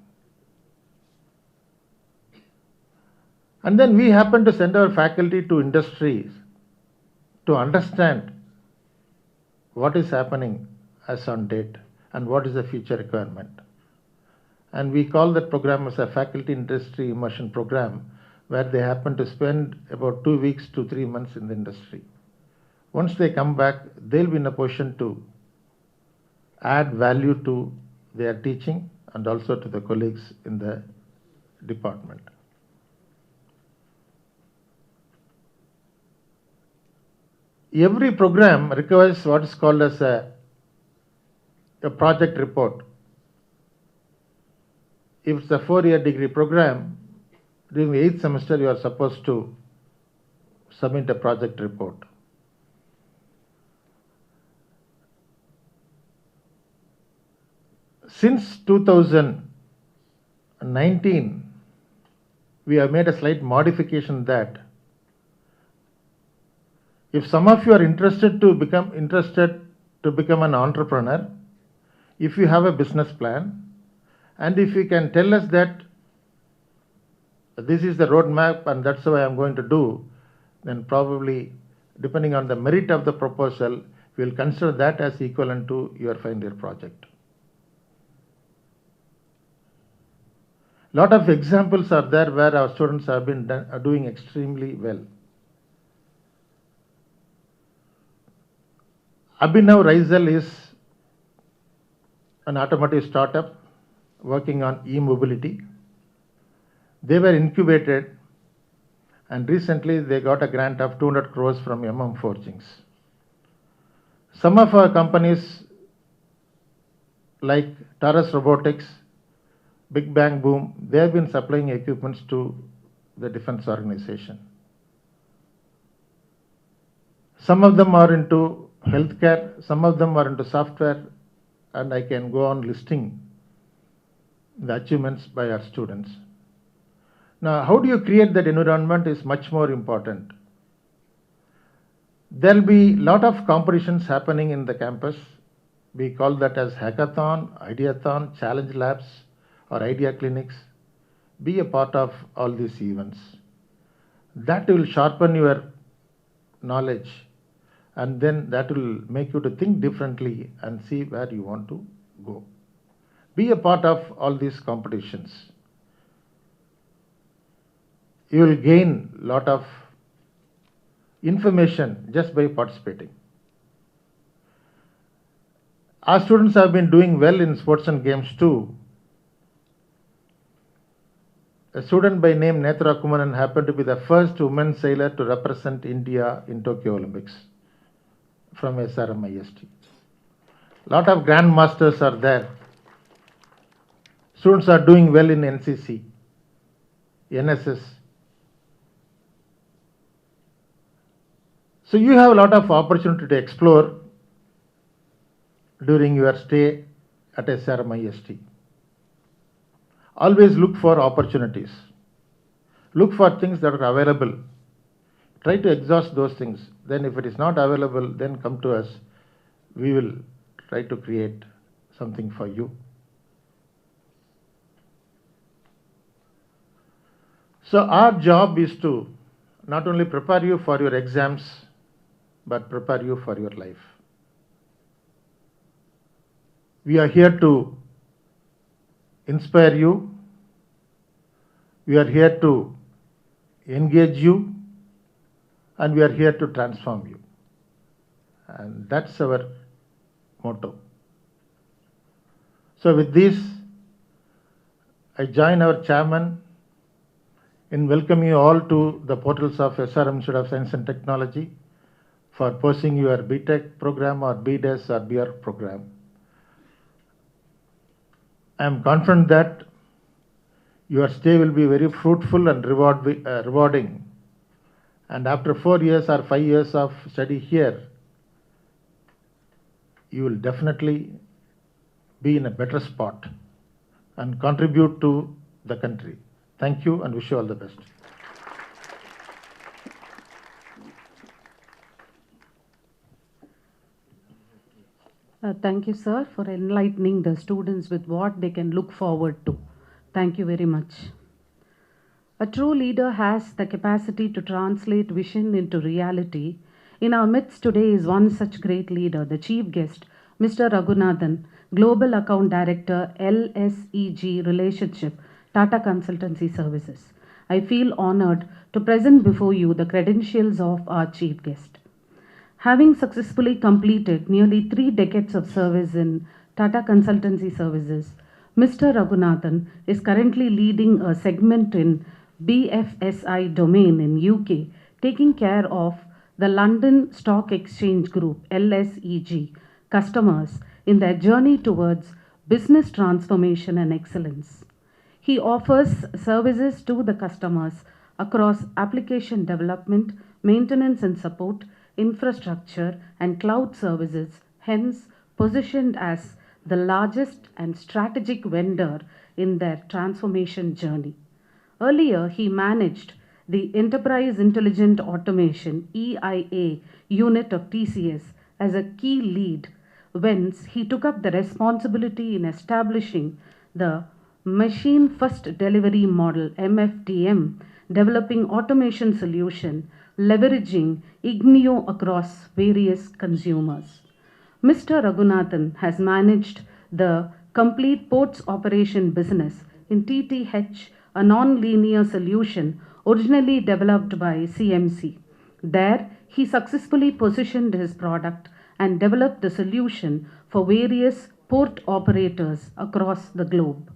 And then we happen to send our faculty to industries to understand what is happening as on date and what is the future requirement. And we call that program as a faculty industry immersion program, where they happen to spend about 2 weeks to 3 months in the industry. Once they come back, they'll be in a position to add value to their teaching and also to the colleagues in the department. Every program requires what is called as a project report. If it's a 4-year degree program, during the 8th semester you are supposed to submit a project report. Since 2019, we have made a slight modification that if some of you are interested to become an entrepreneur, if you have a business plan, and if you can tell us that this is the roadmap and that's what I am going to do, then probably, depending on the merit of the proposal, we will consider that as equivalent to your final year project. Lot of examples are there where our students have been are doing extremely well. Abhinav Raisal is an automotive startup working on e-mobility. They were incubated and recently they got a grant of 200 crores from Forgings. Some of our companies like Taurus Robotics, Big Bang Boom, they have been supplying equipments to the defense organization. Some of them are into healthcare, some of them are into software, and I can go on listing the achievements by our students. Now, how do you create that environment is much more important. There will be a lot of competitions happening in the campus. We call that as hackathon, ideathon, challenge labs, or idea clinics. Be a part of all these events. That will sharpen your knowledge, and then that will make you to think differently and see where you want to go. Be a part of all these competitions. You will gain a lot of information just by participating. Our students have been doing well in sports and games too. A student by name Netra Kumaran happened to be the first woman sailor to represent India in Tokyo Olympics from SRM IST. Lot of grandmasters are there. Students are doing well in NCC, NSS. So you have a lot of opportunity to explore during your stay at SRM IST. Always look for opportunities. Look for things that are available. Try to exhaust those things. Then if it is not available, then come to us. We will try to create something for you. So our job is to not only prepare you for your exams, but prepare you for your life. We are here to inspire you. We are here to engage you, and we are here to transform you. And that's our motto. So with this, I join our chairman in welcoming you all to the portals of SRM Institute of Science and Technology for pursuing your BTech program or BDES or BR program. I am confident that your stay will be very fruitful and rewarding. And after 4 years or 5 years of study here, you will definitely be in a better spot and contribute to the country. Thank you and wish you all the best. Thank you, sir, for enlightening the students with what they can look forward to. Thank you very much. A true leader has the capacity to translate vision into reality. In our midst today is one such great leader, the chief guest, Mr. Raghunathan, Global Account Director, LSEG Relationship, Tata Consultancy Services. I feel honored to present before you the credentials of our chief guest. Having successfully completed nearly 3 decades of service in Tata Consultancy Services, Mr. Raghunathan is currently leading a segment in BFSI domain in UK, taking care of the London Stock Exchange Group LSEG customers in their journey towards business transformation and excellence. He offers services to the customers across application development, maintenance and support, infrastructure and cloud services, hence positioned as the largest and strategic vendor in their transformation journey. Earlier, he managed the Enterprise Intelligent Automation EIA unit of TCS as a key lead, whence he took up the responsibility in establishing the Machine First Delivery Model MFDM, developing automation solution, leveraging Ignio across various consumers. Mr. Raghunathan has managed the complete ports operation business in TTH, a non-linear solution originally developed by CMC. There, he successfully positioned his product and developed the solution for various port operators across the globe.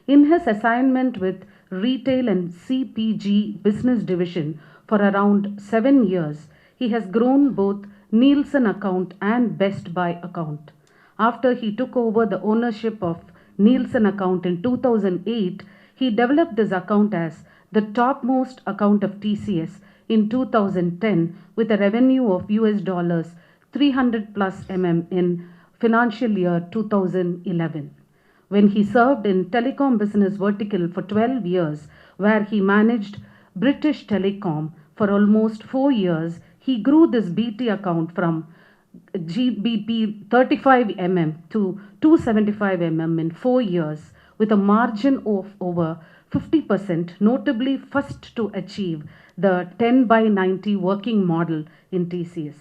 In his assignment with Retail and CPG Business Division for around 7 years, he has grown both Nielsen account and Best Buy account. After he took over the ownership of Nielsen account in 2008, he developed this account as the topmost account of TCS in 2010 with a revenue of US dollars 300 plus in financial year 2011. When he served in telecom business vertical for 12 years, where he managed British Telecom for almost 4 years, he grew this BT account from GBP 35 to 275 in 4 years with a margin of over 50%, notably first to achieve the 10 by 90 working model in TCS.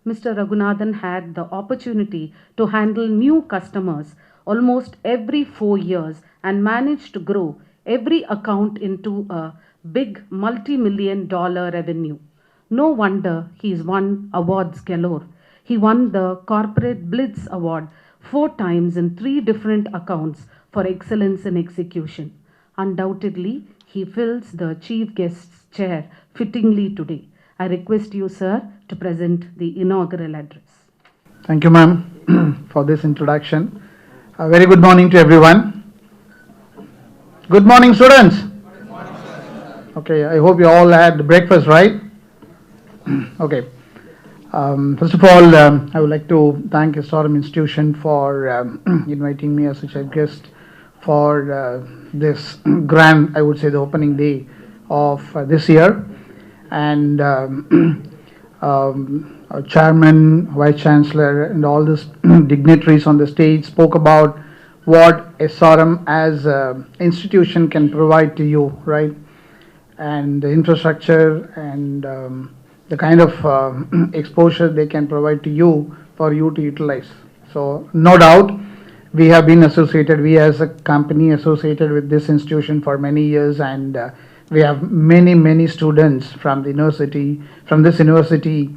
Mr. Raghunathan had the opportunity to handle new customers almost every 4 years and managed to grow every account into a big multi-million dollar revenue. No wonder he's won awards galore. He won the Corporate Blitz Award 4 times in 3 different accounts for excellence in execution. Undoubtedly, he fills the chief guest's chair fittingly today. I request you, sir, to present the inaugural address. Thank you, ma'am, for this introduction. A very good morning to everyone. Good morning, students. Good morning, sir. Okay, I hope you all had breakfast, right? Okay. First of all, I would like to thank SRM Institution for inviting me as a chief guest for this grand, I would say, the opening day of this year. And our chairman, vice chancellor, and all these dignitaries on the stage spoke about what SRM as an institution can provide to you, right? And the infrastructure and the kind of exposure they can provide to you for you to utilize. So no doubt we have been associated, we as a company associated with this institution for many years, and we have many students from the university, from this university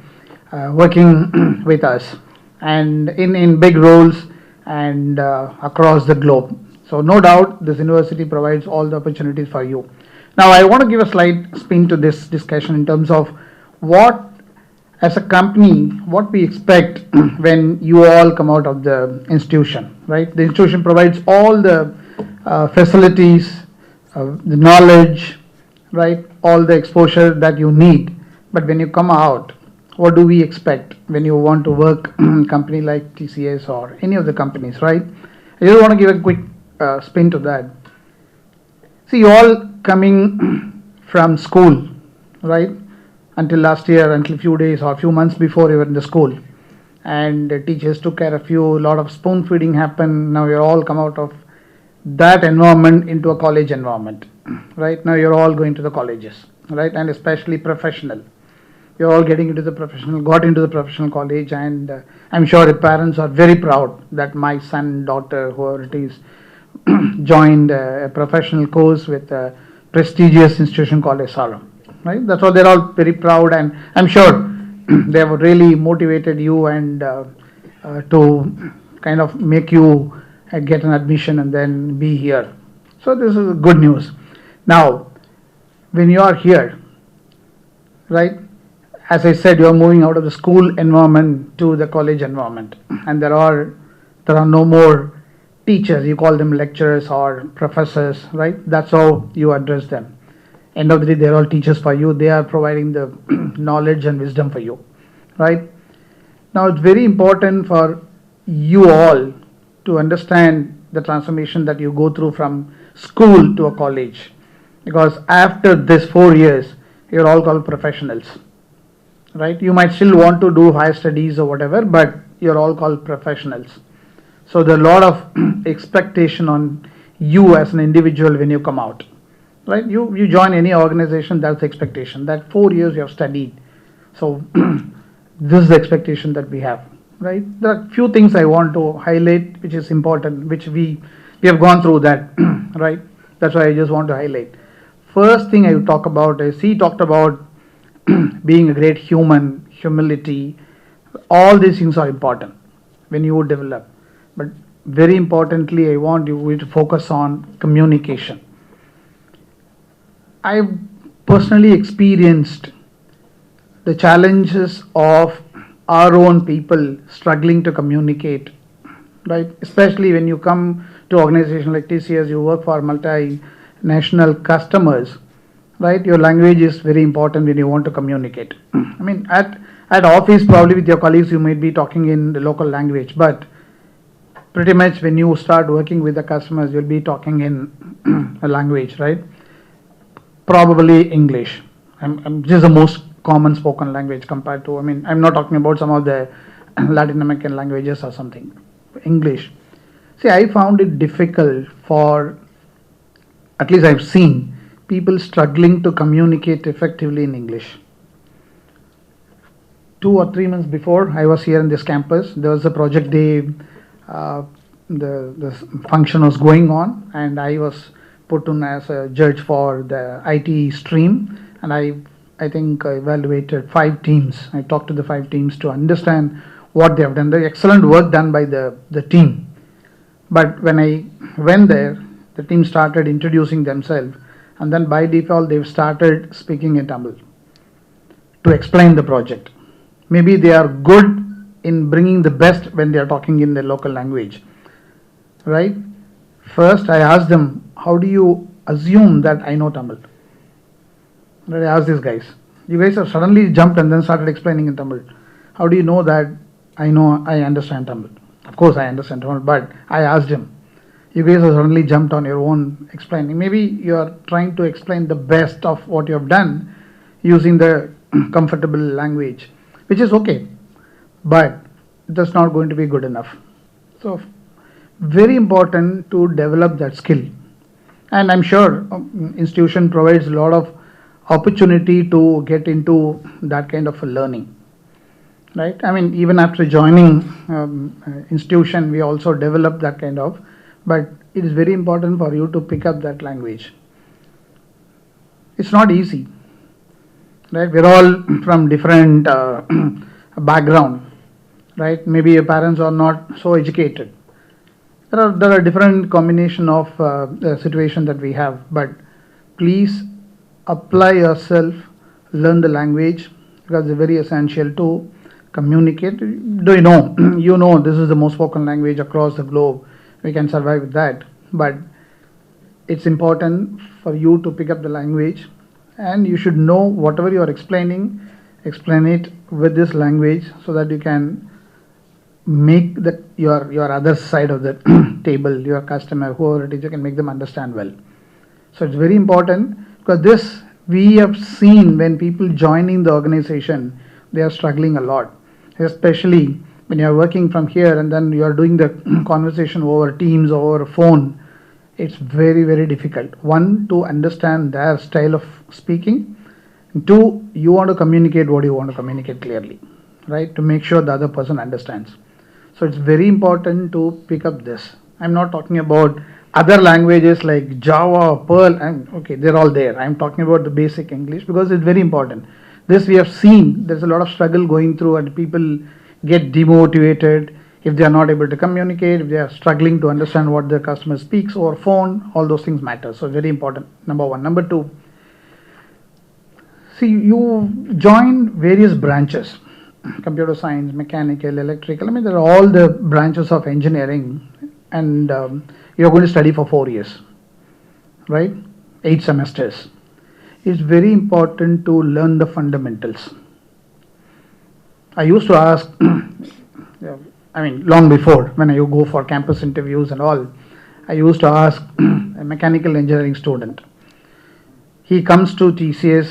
working with us and in big roles and across the globe. So no doubt this university provides all the opportunities for you. Now I want to give a slight spin to this discussion in terms of what as a company, what we expect when you all come out of the institution, right? The institution provides all the facilities, the knowledge, right? All the exposure that you need. But when you come out, what do we expect when you want to work in a company like TCS or any of the companies, right? I just want to give a quick spin to that. See, you all coming from school, right? Until last year, until a few days or a few months before you were in the school. and the teachers took care of you. A lot of spoon feeding happened. Now you're all come out of that environment into a college environment. Right now you're all going to the colleges, right, and especially professional. You're all getting into the got into the professional college, and I'm sure the parents are very proud that my son, daughter, whoever it is, joined a professional course with a prestigious institution called SRM. Right? That's why they're all very proud, and I'm sure they have really motivated you and to kind of make you get an admission and then be here. So this is good news. Now, when you are here, right, as I said, you are moving out of the school environment to the college environment, and there are no more teachers. You call them lecturers or professors, right? That's how you address them. End of the day, they're all teachers for you. They are providing the knowledge and wisdom for you, right? Now, it's very important for you all to understand the transformation that you go through from school to a college, because after this 4 years, you're all called professionals, right? You might still want to do higher studies or whatever, but you're all called professionals. So there's a lot of expectation on you as an individual when you come out, right? You join any organization, that's the expectation. That 4 years you have studied. So this is the expectation that we have, right? There are few things I want to highlight, which is important, which we have gone through that, right? That's why I just want to highlight. First thing I will talk about is, he talked about being a great human, humility. All these things are important when you develop. But very importantly, I want you to focus on communication. I've personally experienced the challenges of our own people struggling to communicate, right? Especially when you come to organizations like TCS, you work for multinational customers, right? Your language is very important when you want to communicate. I mean, at office, probably with your colleagues, you might be talking in the local language, but pretty much when you start working with the customers, you'll be talking in a language, right? Probably English. This is the most common spoken language compared to, I mean, I'm not talking about some of the Latin American languages or something. English. See, I found it difficult for, at least I've seen, people struggling to communicate effectively in English. 2 or 3 months before I was here in this campus, there was a project day, the function was going on, and I was put on as a judge for the IT stream, and I think I evaluated 5 teams. I talked to the 5 teams to understand what they have done. The excellent work done by the team. But when I went there, the team started introducing themselves, and then by default they've started speaking in Tamil to explain the project. Maybe they are good in bringing the best when they are talking in their local language, right? First I asked them, how do you assume that I know Tamil? I asked these guys. You guys have suddenly jumped and then started explaining in Tamil. How do you know that I understand Tamil? Of course I understand Tamil, but I asked him. You guys have suddenly jumped on your own explaining. Maybe you are trying to explain the best of what you have done using the comfortable language, which is okay, but that's not going to be good enough. So very important to develop that skill. And I'm sure institution provides a lot of opportunity to get into that kind of a learning, right? I mean, even after joining institution, we also develop that kind of, but it is very important for you to pick up that language. It's not easy, right? We're all from different background, right? Maybe your parents are not so educated. There are different combination of situation that we have, but please apply yourself, learn the language, because it's very essential to communicate. Do you know? You know this is the most spoken language across the globe. We can survive with that, but it's important for you to pick up the language, and you should know whatever you are explaining, explain it with this language so that you can make your other side of the table, your customer, whoever it is, you can make them understand well. So it's very important, because this we have seen when people joining the organization, they are struggling a lot, especially when you're working from here and then you're doing the conversation over Teams or over phone, it's very, very difficult. One, to understand their style of speaking. Two, you want to communicate what you want to communicate clearly, right? To make sure the other person understands. So it's very important to pick up this. I'm not talking about other languages like Java, Perl, okay, they're all there. I'm talking about the basic English because it's very important. This we have seen, there's a lot of struggle going through and people get demotivated if they are not able to communicate, if they are struggling to understand what their customer speaks over phone, all those things matter. So very important, number one. Number two, see, you join various branches, computer science, mechanical, electrical. I mean, there are all the branches of engineering, and you're going to study for 4 years, right? 8 semesters. It's very important to learn the fundamentals. I used to ask, I mean, long before, when I go for campus interviews and all, I used to ask a mechanical engineering student. He comes to TCS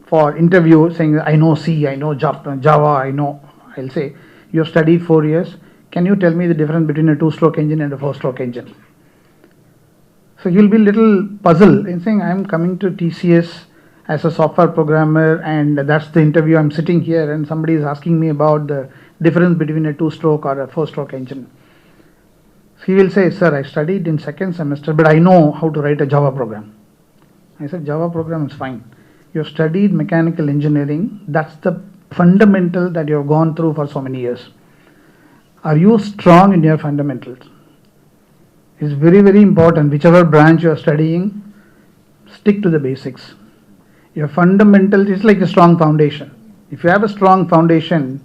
for interview saying, I know C, I know Java, I know. I'll say, you have studied 4 years. Can you tell me the difference between a 2-stroke engine and a 4-stroke engine? So he'll be a little puzzled in saying, I'm coming to TCS as a software programmer and that's the interview. I'm sitting here and somebody is asking me about the difference between a 2-stroke or a 4-stroke engine. So he will say, sir, I studied in 2nd semester, but I know how to write a Java program. I said, Java program is fine. You have studied mechanical engineering. That's the fundamental that you have gone through for so many years. Are you strong in your fundamentals? It's very, very important. Whichever branch you are studying, stick to the basics. Your fundamentals is like a strong foundation. If you have a strong foundation,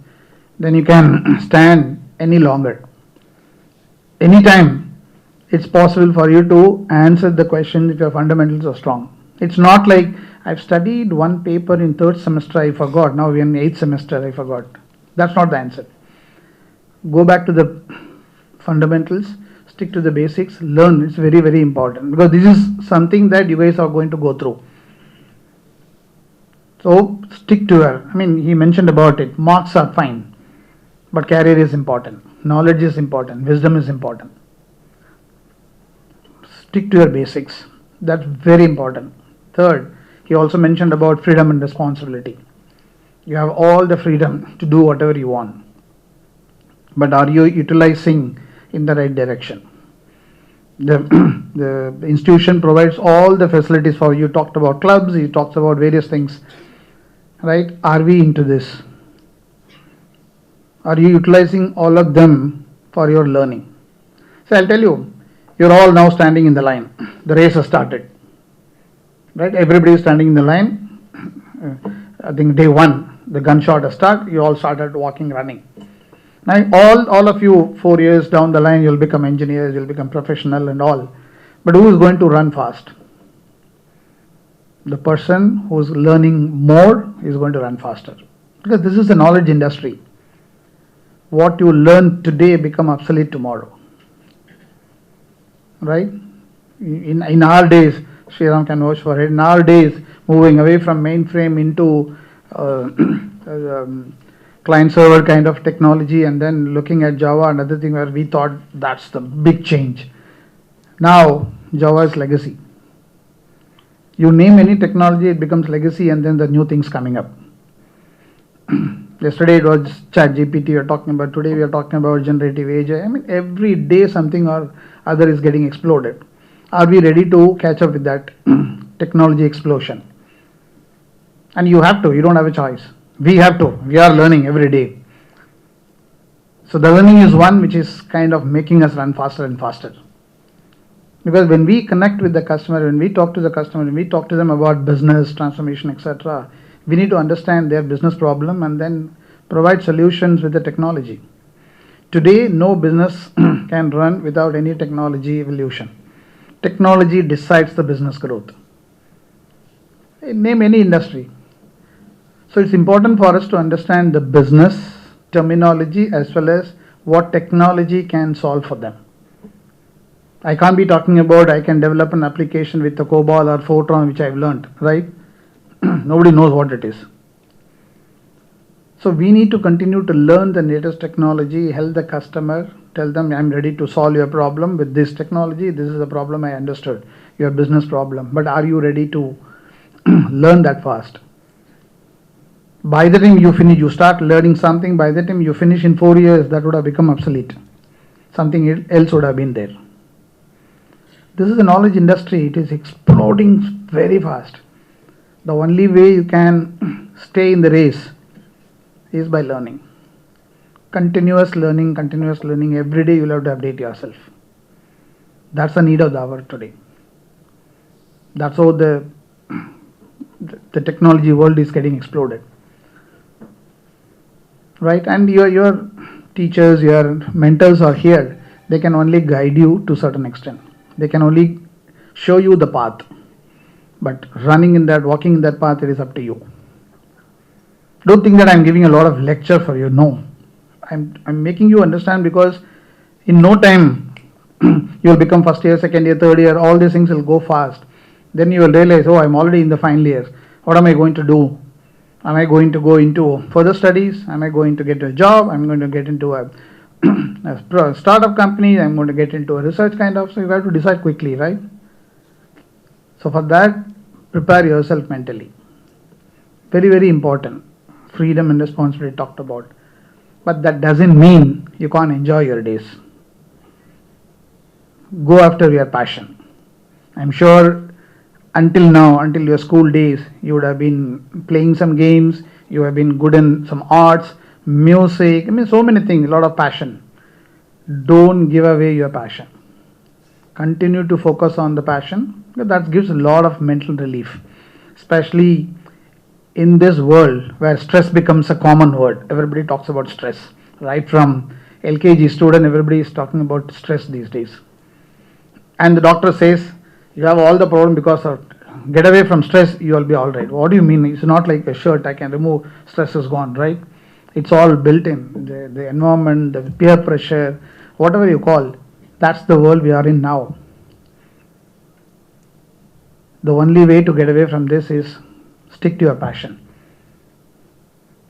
then you can stand any longer. Anytime it's possible for you to answer the question if your fundamentals are strong. It's not like I've studied one paper in 3rd semester, I forgot. Now we're in 8th semester, I forgot. That's not the answer. Go back to the fundamentals, stick to the basics, learn. It's very, very important because this is something that you guys are going to go through. So stick to her. I mean, he mentioned about it. Marks are fine, but career is important. Knowledge is important. Wisdom is important. Stick to your basics. That's very important. Third, he also mentioned about freedom and responsibility. You have all the freedom to do whatever you want. But are you utilizing in the right direction? The institution provides all the facilities for you. Talked about clubs, he talks about various things. Right? Are we into this? Are you utilizing all of them for your learning? So I'll tell you, you're all now standing in the line. The race has started. Right? Everybody is standing in the line. I think day 1, the gunshot has started. You all started walking, running. Now all of you 4 years down the line, you'll become engineers, you'll become professional and all. But who is going to run fast? The person who's learning more is going to run faster. Because this is a knowledge industry. What you learn today become obsolete tomorrow. Right? In our days, Sriram can vouch for it, in our days, moving away from mainframe into client server kind of technology and then looking at Java, another thing where we thought that's the big change. Now, Java is legacy. You name any technology, it becomes legacy and then the new things coming up. Yesterday it was ChatGPT we are talking about, today we are talking about generative AI. I mean, every day something or other is getting exploded. Are we ready to catch up with that technology explosion? And you have to, you don't have a choice. We have to, we are learning every day. So the learning is one which is kind of making us run faster and faster. Because when we connect with the customer, when we talk to the customer, when we talk to them about business, transformation, etc., we need to understand their business problem and then provide solutions with the technology. Today, no business can run without any technology evolution. Technology decides the business growth. Name any industry. So it's important for us to understand the business terminology as well as what technology can solve for them. I can't be talking about I can develop an application with a COBOL or Fortran which I've learned, right? Nobody knows what it is. So we need to continue to learn the latest technology, help the customer, tell them I'm ready to solve your problem with this technology. This is the problem I understood, your business problem. But are you ready to learn that fast? By the time you finish, you start learning something, by the time you finish in 4 years, that would have become obsolete. Something else would have been there. This is a knowledge industry, it is exploding very fast. The only way you can stay in the race is by learning. Continuous learning, every day you'll have to update yourself. That's the need of the hour today. That's how the technology world is getting exploded. Right? And your teachers, your mentors are here. They can only guide you to a certain extent. They can only show you the path. But running in that, walking in that path, it is up to you. Don't think that I'm giving a lot of lecture for you. No. I'm making you understand, because in no time you'll become first year, second year, third year. All these things will go fast. Then you will realize, oh, I'm already in the final year. What am I going to do? Am I going to go into further studies? Am I going to get a job? I'm going to get into a startup company. I'm going to get into a research kind of. So you have to decide quickly, right? So for that, prepare yourself mentally. Very, very important. Freedom and responsibility talked about. But that doesn't mean you can't enjoy your days. Go after your passion. I'm sure until now, until your school days, you would have been playing some games, you have been good in some arts, music, so many things, a lot of passion. Don't give away your passion. Continue to focus on the passion. That gives a lot of mental relief, especially in this world where stress becomes a common word. Everybody talks about stress. Right from LKG student, everybody is talking about stress these days. And the doctor says, you have all the problem because of, get away from stress, you will be alright. What do you mean? It's not like a shirt, I can remove, stress is gone, right? It's all built in. The environment, the peer pressure, whatever you call, that's the world we are in now. The only way to get away from this is stick to your passion.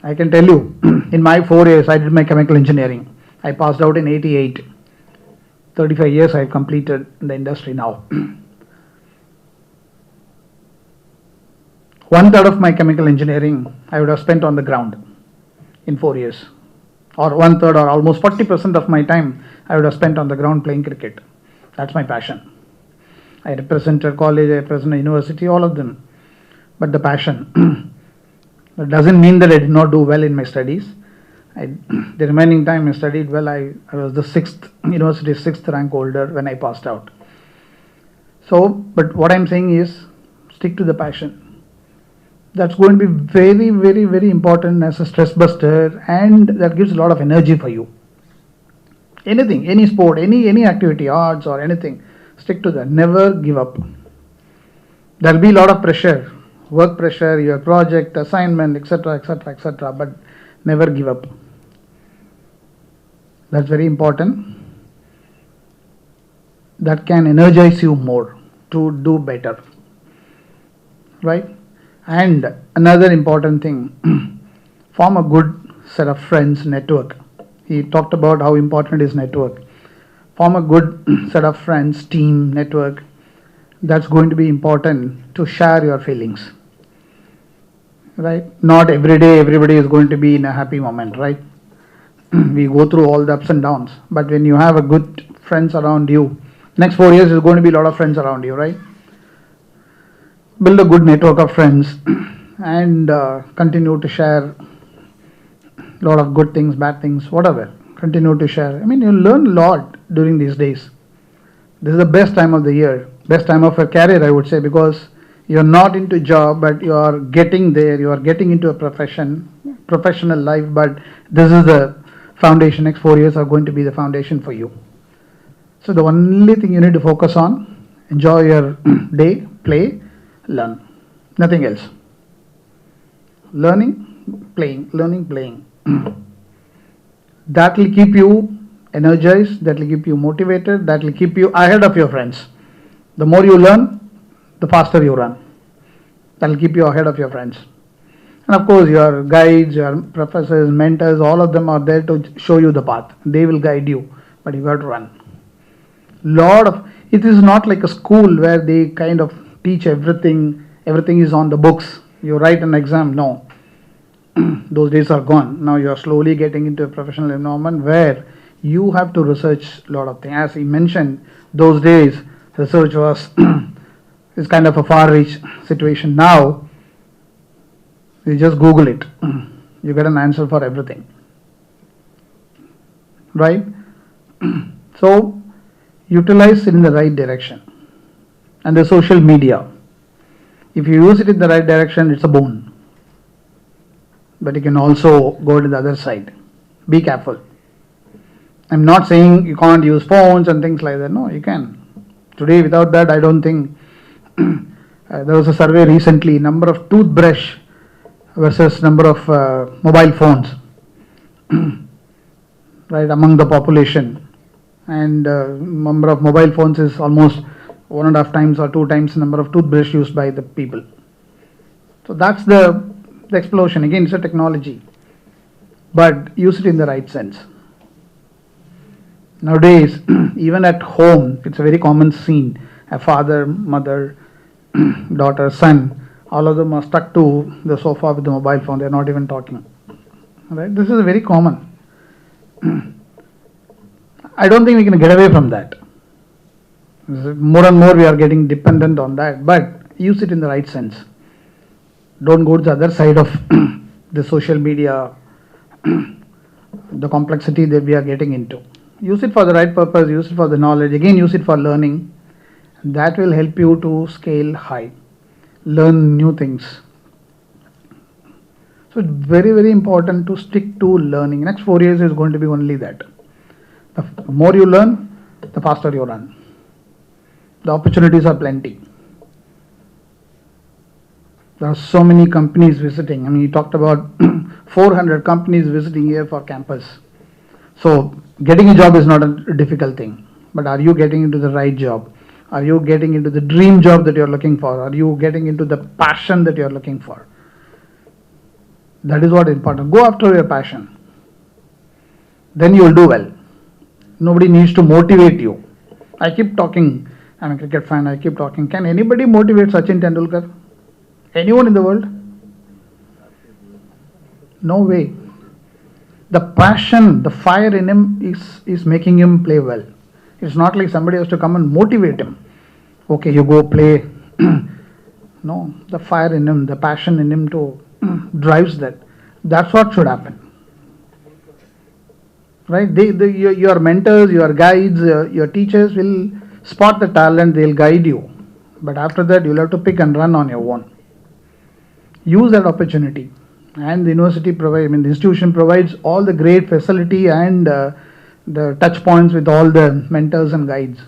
I can tell you, in my 4 years, I did my chemical engineering. I passed out in 88. 35 years I've completed in the industry now. 1/3 of my chemical engineering I would have spent on the ground in 4 years. Or 1/3 or almost 40% of my time I would have spent on the ground playing cricket. That's my passion. I represent a college, I represent a university, all of them. But the passion. It doesn't mean that I did not do well in my studies. The remaining time I studied well. I was the university sixth rank holder when I passed out. So, but what I'm saying is, stick to the passion. That's going to be very, very, very important as a stress buster, and that gives a lot of energy for you. Anything, any sport, any activity, arts or anything, stick to that. Never give up. There'll be a lot of pressure, work pressure, your project, assignment, etc., etc., etc., but never give up. That's very important. That can energize you more to do better, right? And another important thing, form a good set of friends, network. He talked about how important is network. Form a good set of friends, team, network. That's going to be important to share your feelings, right? Not every day everybody is going to be in a happy moment, right? We go through all the ups and downs, but when you have a good friends around you, next 4 years is going to be a lot of friends around you, right? Build a good network of friends and continue to share a lot of good things, bad things, whatever. Continue to share. I mean, you learn a lot during these days. This is the best time of the year, best time of a career, I would say, because you're not into job, but you are getting there, you are getting into a professional life, but this is the foundation. Next 4 years are going to be the foundation for you. So the only thing you need to focus on, enjoy your day, play, learn. Nothing else. Learning, playing, learning, playing. That will keep you energized, that will keep you motivated, that will keep you ahead of your friends. The more you learn, the faster you run. That will keep you ahead of your friends. And of course, your guides, your professors, mentors, all of them are there to show you the path. They will guide you, but you have to run. It is not like a school where they kind of teach everything, everything is on the books. You write an exam, no. Those days are gone. Now you are slowly getting into a professional environment where you have to research a lot of things. As he mentioned, those days research was is kind of a far-reach situation. Now you just Google it, you get an answer for everything, right? So utilize it in the right direction. And the social media, if you use it in the right direction, it's a boon. But you can also go to the other side. Be careful. I'm not saying you can't use phones and things like that. No, you can. Today, without that, I don't think. There was a survey recently, number of toothbrush versus number of mobile phones, right, among the population. And number of mobile phones is almost 1.5 times or 2 times the number of toothbrush used by the people. So that's the explosion. Again, it's a technology, but use it in the right sense. Nowadays, even at home, it's a very common scene. A father, mother, daughter, son, all of them are stuck to the sofa with the mobile phone. They're not even talking. Right? This is very common. I don't think we can get away from that. More and more we are getting dependent on that, but use it in the right sense. Don't go to the other side of the social media, the complexity that we are getting into. Use it for the right purpose, use it for the knowledge, again use it for learning. That will help you to scale high, learn new things. So it's very, very important to stick to learning. Next 4 years is going to be only that. The more you learn, the faster you run. The opportunities are plenty. There are so many companies visiting. I mean, you talked about 400 companies visiting here for campus. So getting a job is not a difficult thing. But are you getting into the right job? Are you getting into the dream job that you're looking for? Are you getting into the passion that you're looking for? That is what is important. Go after your passion. Then you will do well. Nobody needs to motivate you. I keep talking. I'm a cricket fan. I keep talking. Can anybody motivate Sachin Tendulkar? Anyone in the world? No way. The passion, the fire in him is making him play well. It's not like somebody has to come and motivate him. Okay, you go play. No, the fire in him, the passion in him to drives that. That's what should happen. Right? Your mentors, your guides, your teachers will spot the talent, they'll guide you. But after that, you'll have to pick and run on your own. Use that opportunity. And the university the institution provides all the great facility and the touch points with all the mentors and guides.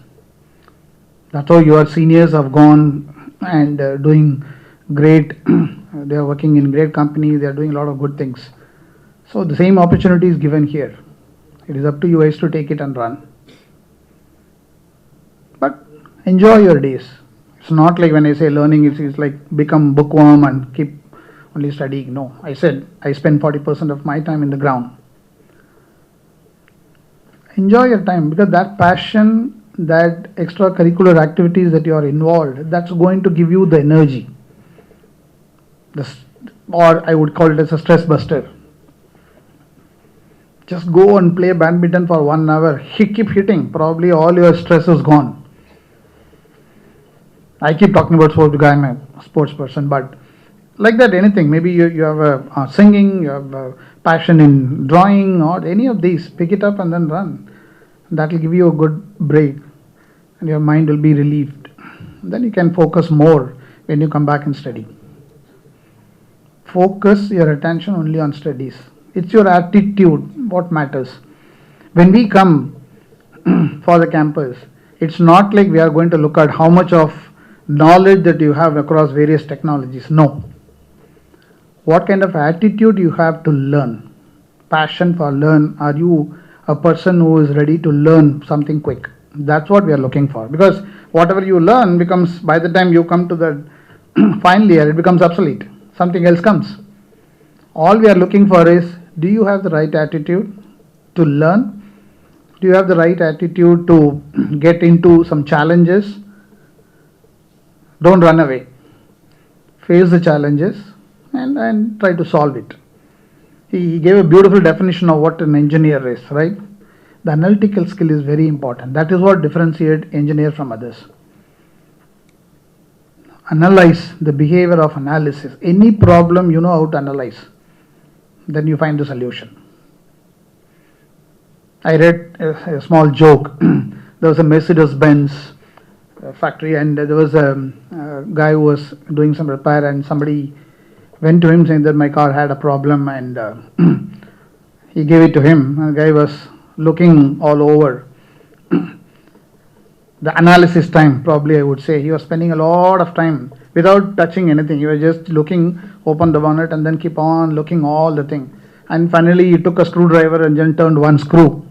That's how your seniors have gone and doing great. They are working in great companies. They are doing a lot of good things. So the same opportunity is given here. It is up to you guys to take it and run. But enjoy your days. It's not like when I say learning, it's like become bookworm and keep only studying. No, I said I spend 40% of my time in the ground. Enjoy your time, because that passion, that extracurricular activities that you are involved, that's going to give you the energy. Or I would call it as a stress buster. Just go and play badminton for 1 hour. Keep hitting. Probably all your stress is gone. I keep talking about sports because I'm a sports person, but like that, anything. Maybe you have a singing, you have a passion in drawing, or any of these. Pick it up and then run. That will give you a good break, and your mind will be relieved. Then you can focus more when you come back and study. Focus your attention only on studies. It's your attitude what matters. When we come for the campus, it's not like we are going to look at how much of knowledge that you have across various technologies. No. What kind of attitude you have to learn? Passion for learn. Are you a person who is ready to learn something quick? That's what we are looking for. Because whatever you learn becomes, by the time you come to the final year, it becomes obsolete. Something else comes. All we are looking for is, do you have the right attitude to learn? Do you have the right attitude to get into some challenges? Don't run away. Face the challenges and try to solve it. He gave a beautiful definition of what an engineer is, right? The analytical skill is very important. That is what differentiates engineer from others. Analyze the behavior of analysis. Any problem you know how to analyze, then you find the solution. I read a small joke. There was a Mercedes-Benz factory, and there was a guy who was doing some repair, and somebody went to him saying that my car had a problem, and he gave it to him. And the guy was looking all over. The analysis time, probably I would say, he was spending a lot of time without touching anything. He was just looking, open the bonnet, and then keep on looking all the thing. And finally he took a screwdriver and then turned one screw,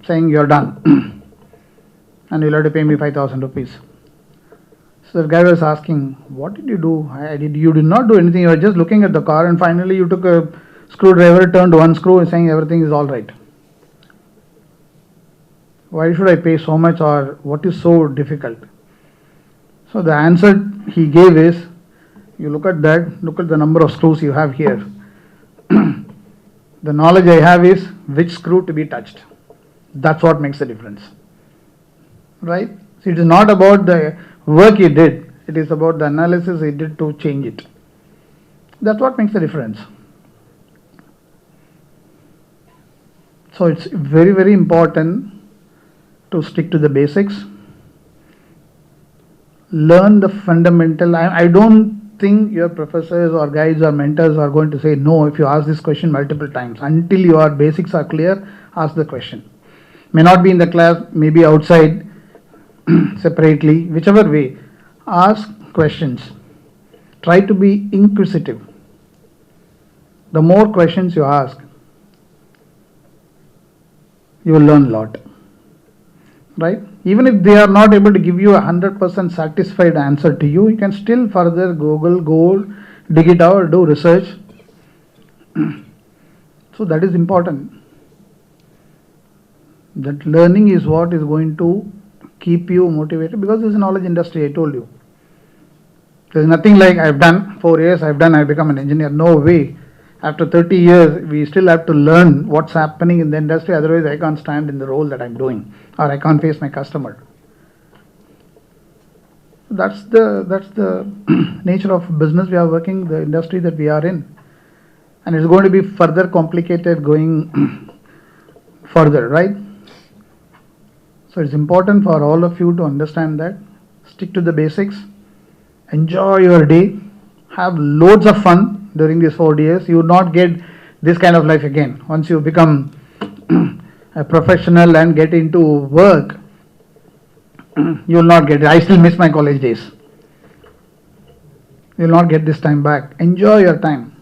saying, "You're done." And you'll have to pay me 5,000 rupees. So the guy was asking, "What did you do?" You did not do anything. You were just looking at the car, and finally you took a screwdriver, turned one screw, and saying everything is all right. Why should I pay so much, or what is so difficult? So the answer he gave is, you look at that, look at the number of screws you have here. The knowledge I have is which screw to be touched. That's what makes the difference. Right? So it is not about the work he did, it is about the analysis he did to change it. That's what makes the difference. So it's very, very important to stick to the basics. Learn the fundamental. I don't think your professors or guides or mentors are going to say no if you ask this question multiple times. Until your basics are clear, ask the question. May not be in the class, maybe outside separately, whichever way. Ask questions. Try to be inquisitive. The more questions you ask, you will learn a lot. Right? Even if they are not able to give you 100% satisfied answer to you, you can still further Google, go dig it out, do research. So that is important. That learning is what is going to keep you motivated, because this is a knowledge industry, I told you. There is nothing like I've done 4 years, I've become an engineer. No way. After 30 years, we still have to learn what's happening in the industry, otherwise I can't stand in the role that I'm doing, or I can't face my customer. That's the nature of business we are working, the industry that we are in. And it's going to be further complicated going further, right? So it's important for all of you to understand that. Stick to the basics. Enjoy your day. Have loads of fun during these 4 years. You will not get this kind of life again. Once you become a professional and get into work, you will not get it. I still miss my college days. You will not get this time back. Enjoy your time.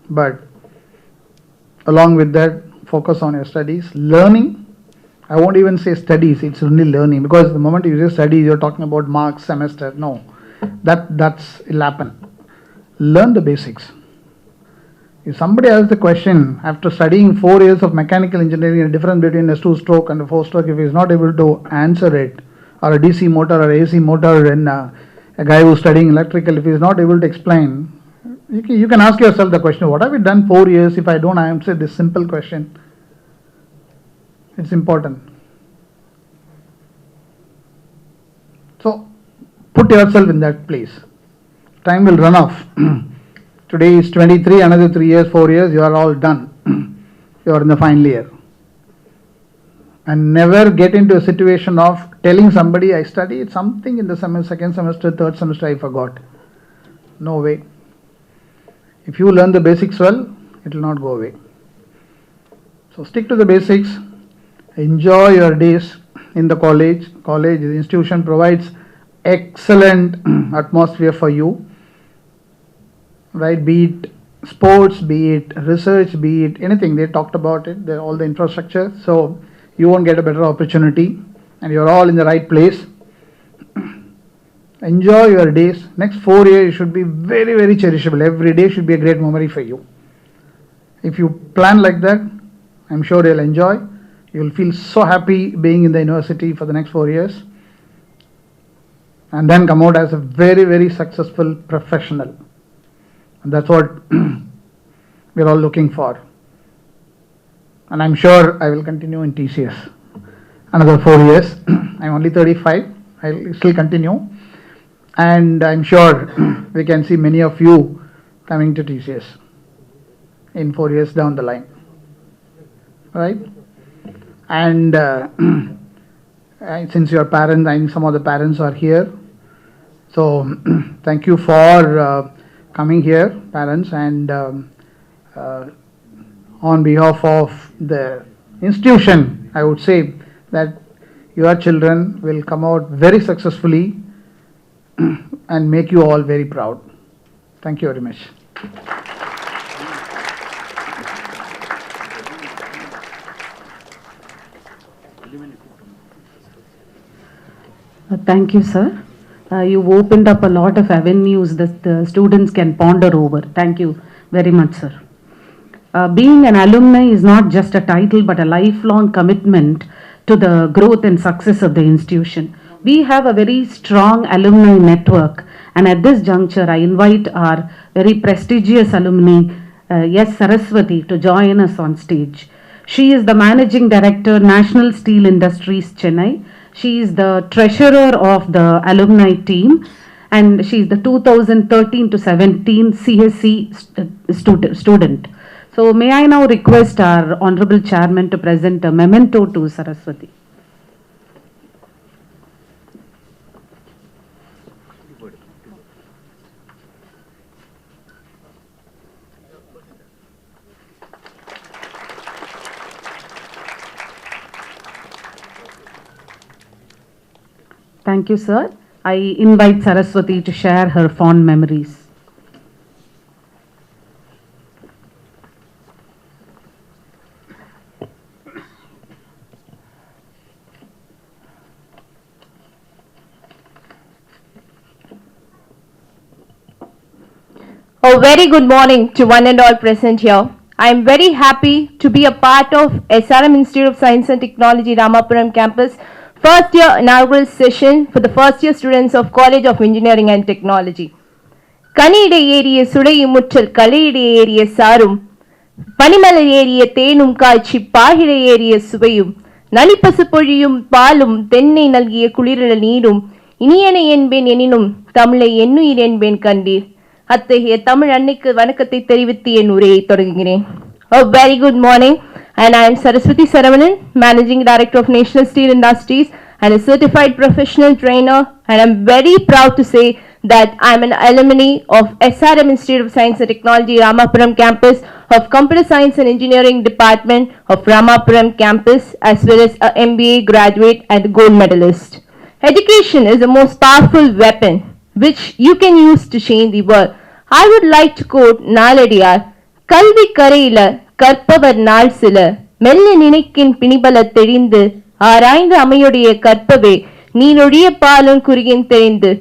But along with that, focus on your studies. Learning. I won't even say studies, it's only learning, because the moment you say studies, you're talking about marks, semester. No, it'll happen. Learn the basics. If somebody asks the question, after studying 4 years of mechanical engineering, the difference between a 2-stroke and a 4-stroke, if he is not able to answer it, or a DC motor or AC motor, and a guy who's studying electrical, if he is not able to explain, you can ask yourself the question, what have I done 4 years if I don't answer this simple question? It's important. So put yourself in that place. Time will run off. Today is 23, another 3 years, 4 years, you are all done. You are in the final year. And never get into a situation of telling somebody I studied something in the second semester, third semester, I forgot. No way. If you learn the basics well, it will not go away. So stick to the basics. Enjoy your days in the college. The institution provides excellent atmosphere for you. Right? Be it sports, be it research, be it anything. They talked about it, all the infrastructure. So you won't get a better opportunity, and you're all in the right place. Enjoy your days. Next 4 years should be very, very cherishable. Every day should be a great memory for you. If you plan like that, I'm sure you'll enjoy. You'll feel so happy being in the university for the next 4 years, and then come out as a very, very successful professional. And that's what we're all looking for. And I'm sure I will continue in TCS another 4 years. I'm only 35. I'll still continue. And I'm sure we can see many of you coming to TCS in 4 years down the line. Right? And since your parents, and some of the parents are here, so thank you for coming here, parents, and on behalf of the institution, I would say that your children will come out very successfully and make you all very proud. Thank you very much. Thank you, sir. You've opened up a lot of avenues that the students can ponder over. Thank you very much, sir. Being an alumni is not just a title but a lifelong commitment to the growth and success of the institution. We have a very strong alumni network, and at this juncture I invite our very prestigious alumni, S. Saraswati, to join us on stage. She is the Managing Director, National Steel Industries, Chennai. She is the treasurer of the alumni team, and she is the 2013 to 17 CSE student. So may I now request our Honorable Chairman to present a memento to Saraswati. Thank you, sir. I invite Saraswati to share her fond memories. A very good morning to one and all present here. I am very happy to be a part of SRM Institute of Science and Technology, Ramapuram campus, first year inaugural session for the first year students of College of Engineering and Technology. Kanide area Sudai Muttal Kalide area Sarum, Panimala area Tenum Kachi, Pahide area Subayum, Nalipasapurium, Palum, Tenne Nalgia Kulira Nidum, Iniana Yenben Yeninum, Tamle Yenu Yenben Kandir. அத்தகைய தமிழ் அன்னைக்கு வணக்கத்தை தெரிவித்து என் உரையை தொடங்குகிறேன். A very good morning, and I am Saraswati Saravanan, Managing Director of National Steel Industries and a certified professional trainer, and I am very proud to say that I am an alumni of SRM Institute of Science and Technology, Ramapuram campus, of Computer Science and Engineering Department of Ramapuram campus, as well as a MBA graduate and gold medalist. Education is the most powerful weapon which you can use to change the world. I would like to quote Naladiyar, Kalvi Kareila, Karpavar Nal Sila, Melle Ninikin Pinibala Terindu, Arainda Amayodiya Karpave, Ninodiya Palan Kurigin Terindu.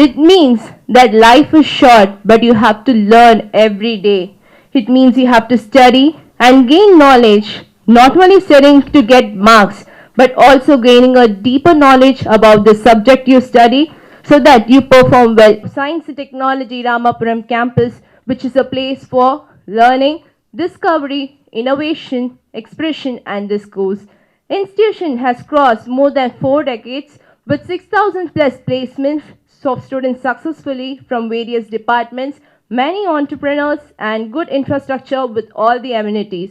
It means that life is short, but you have to learn every day. It means you have to study and gain knowledge, not only studying to get marks, but also gaining a deeper knowledge about the subject you study, so that you perform well. Science and Technology Ramapuram campus, which is a place for learning, discovery, innovation, expression and discourse. Institution has crossed more than 4 decades with 6,000 plus placements of students successfully from various departments, many entrepreneurs and good infrastructure with all the amenities.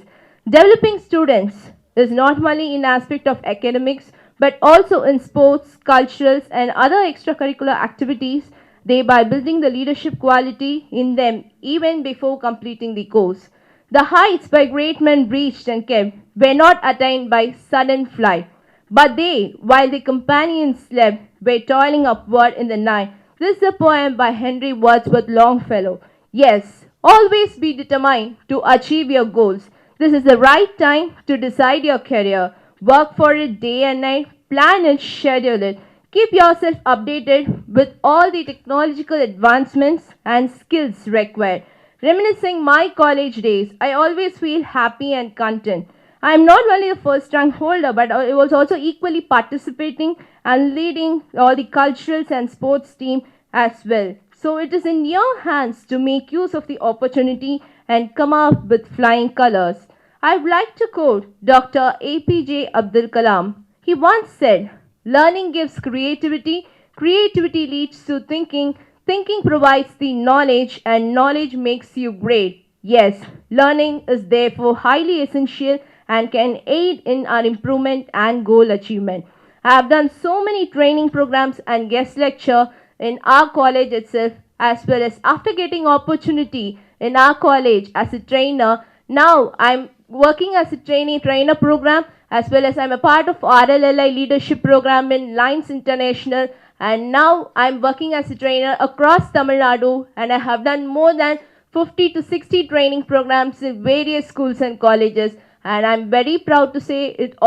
Developing students is not only in aspect of academics, but also in sports, culturals, and other extracurricular activities, thereby building the leadership quality in them even before completing the course. The heights by great men reached and kept were not attained by sudden flight, but they, while their companions slept, were toiling upward in the night. This is a poem by Henry Wadsworth Longfellow. Yes, always be determined to achieve your goals. This is the right time to decide your career. Work for it day and night, plan and schedule it. Keep yourself updated with all the technological advancements and skills required. Reminiscing my college days, I always feel happy and content. I am not only the first rank holder, but I was also equally participating and leading all the culturals and sports team as well. So it is in your hands to make use of the opportunity and come up with flying colors. I would like to quote Dr. APJ Abdul Kalam. He once said, "Learning gives creativity, creativity leads to thinking, thinking provides the knowledge, and knowledge makes you great." Yes, learning is therefore highly essential and can aid in our improvement and goal achievement. I have done so many training programs and guest lecture in our college itself, as well as after getting opportunity in our college as a trainer. Now I'm working as a trainee trainer program, as well as I'm a part of RLLI leadership program in Lines International, and now I'm working as a trainer across Tamil Nadu, and I have done more than 50 to 60 training programs in various schools and colleges, and I'm very proud to say it's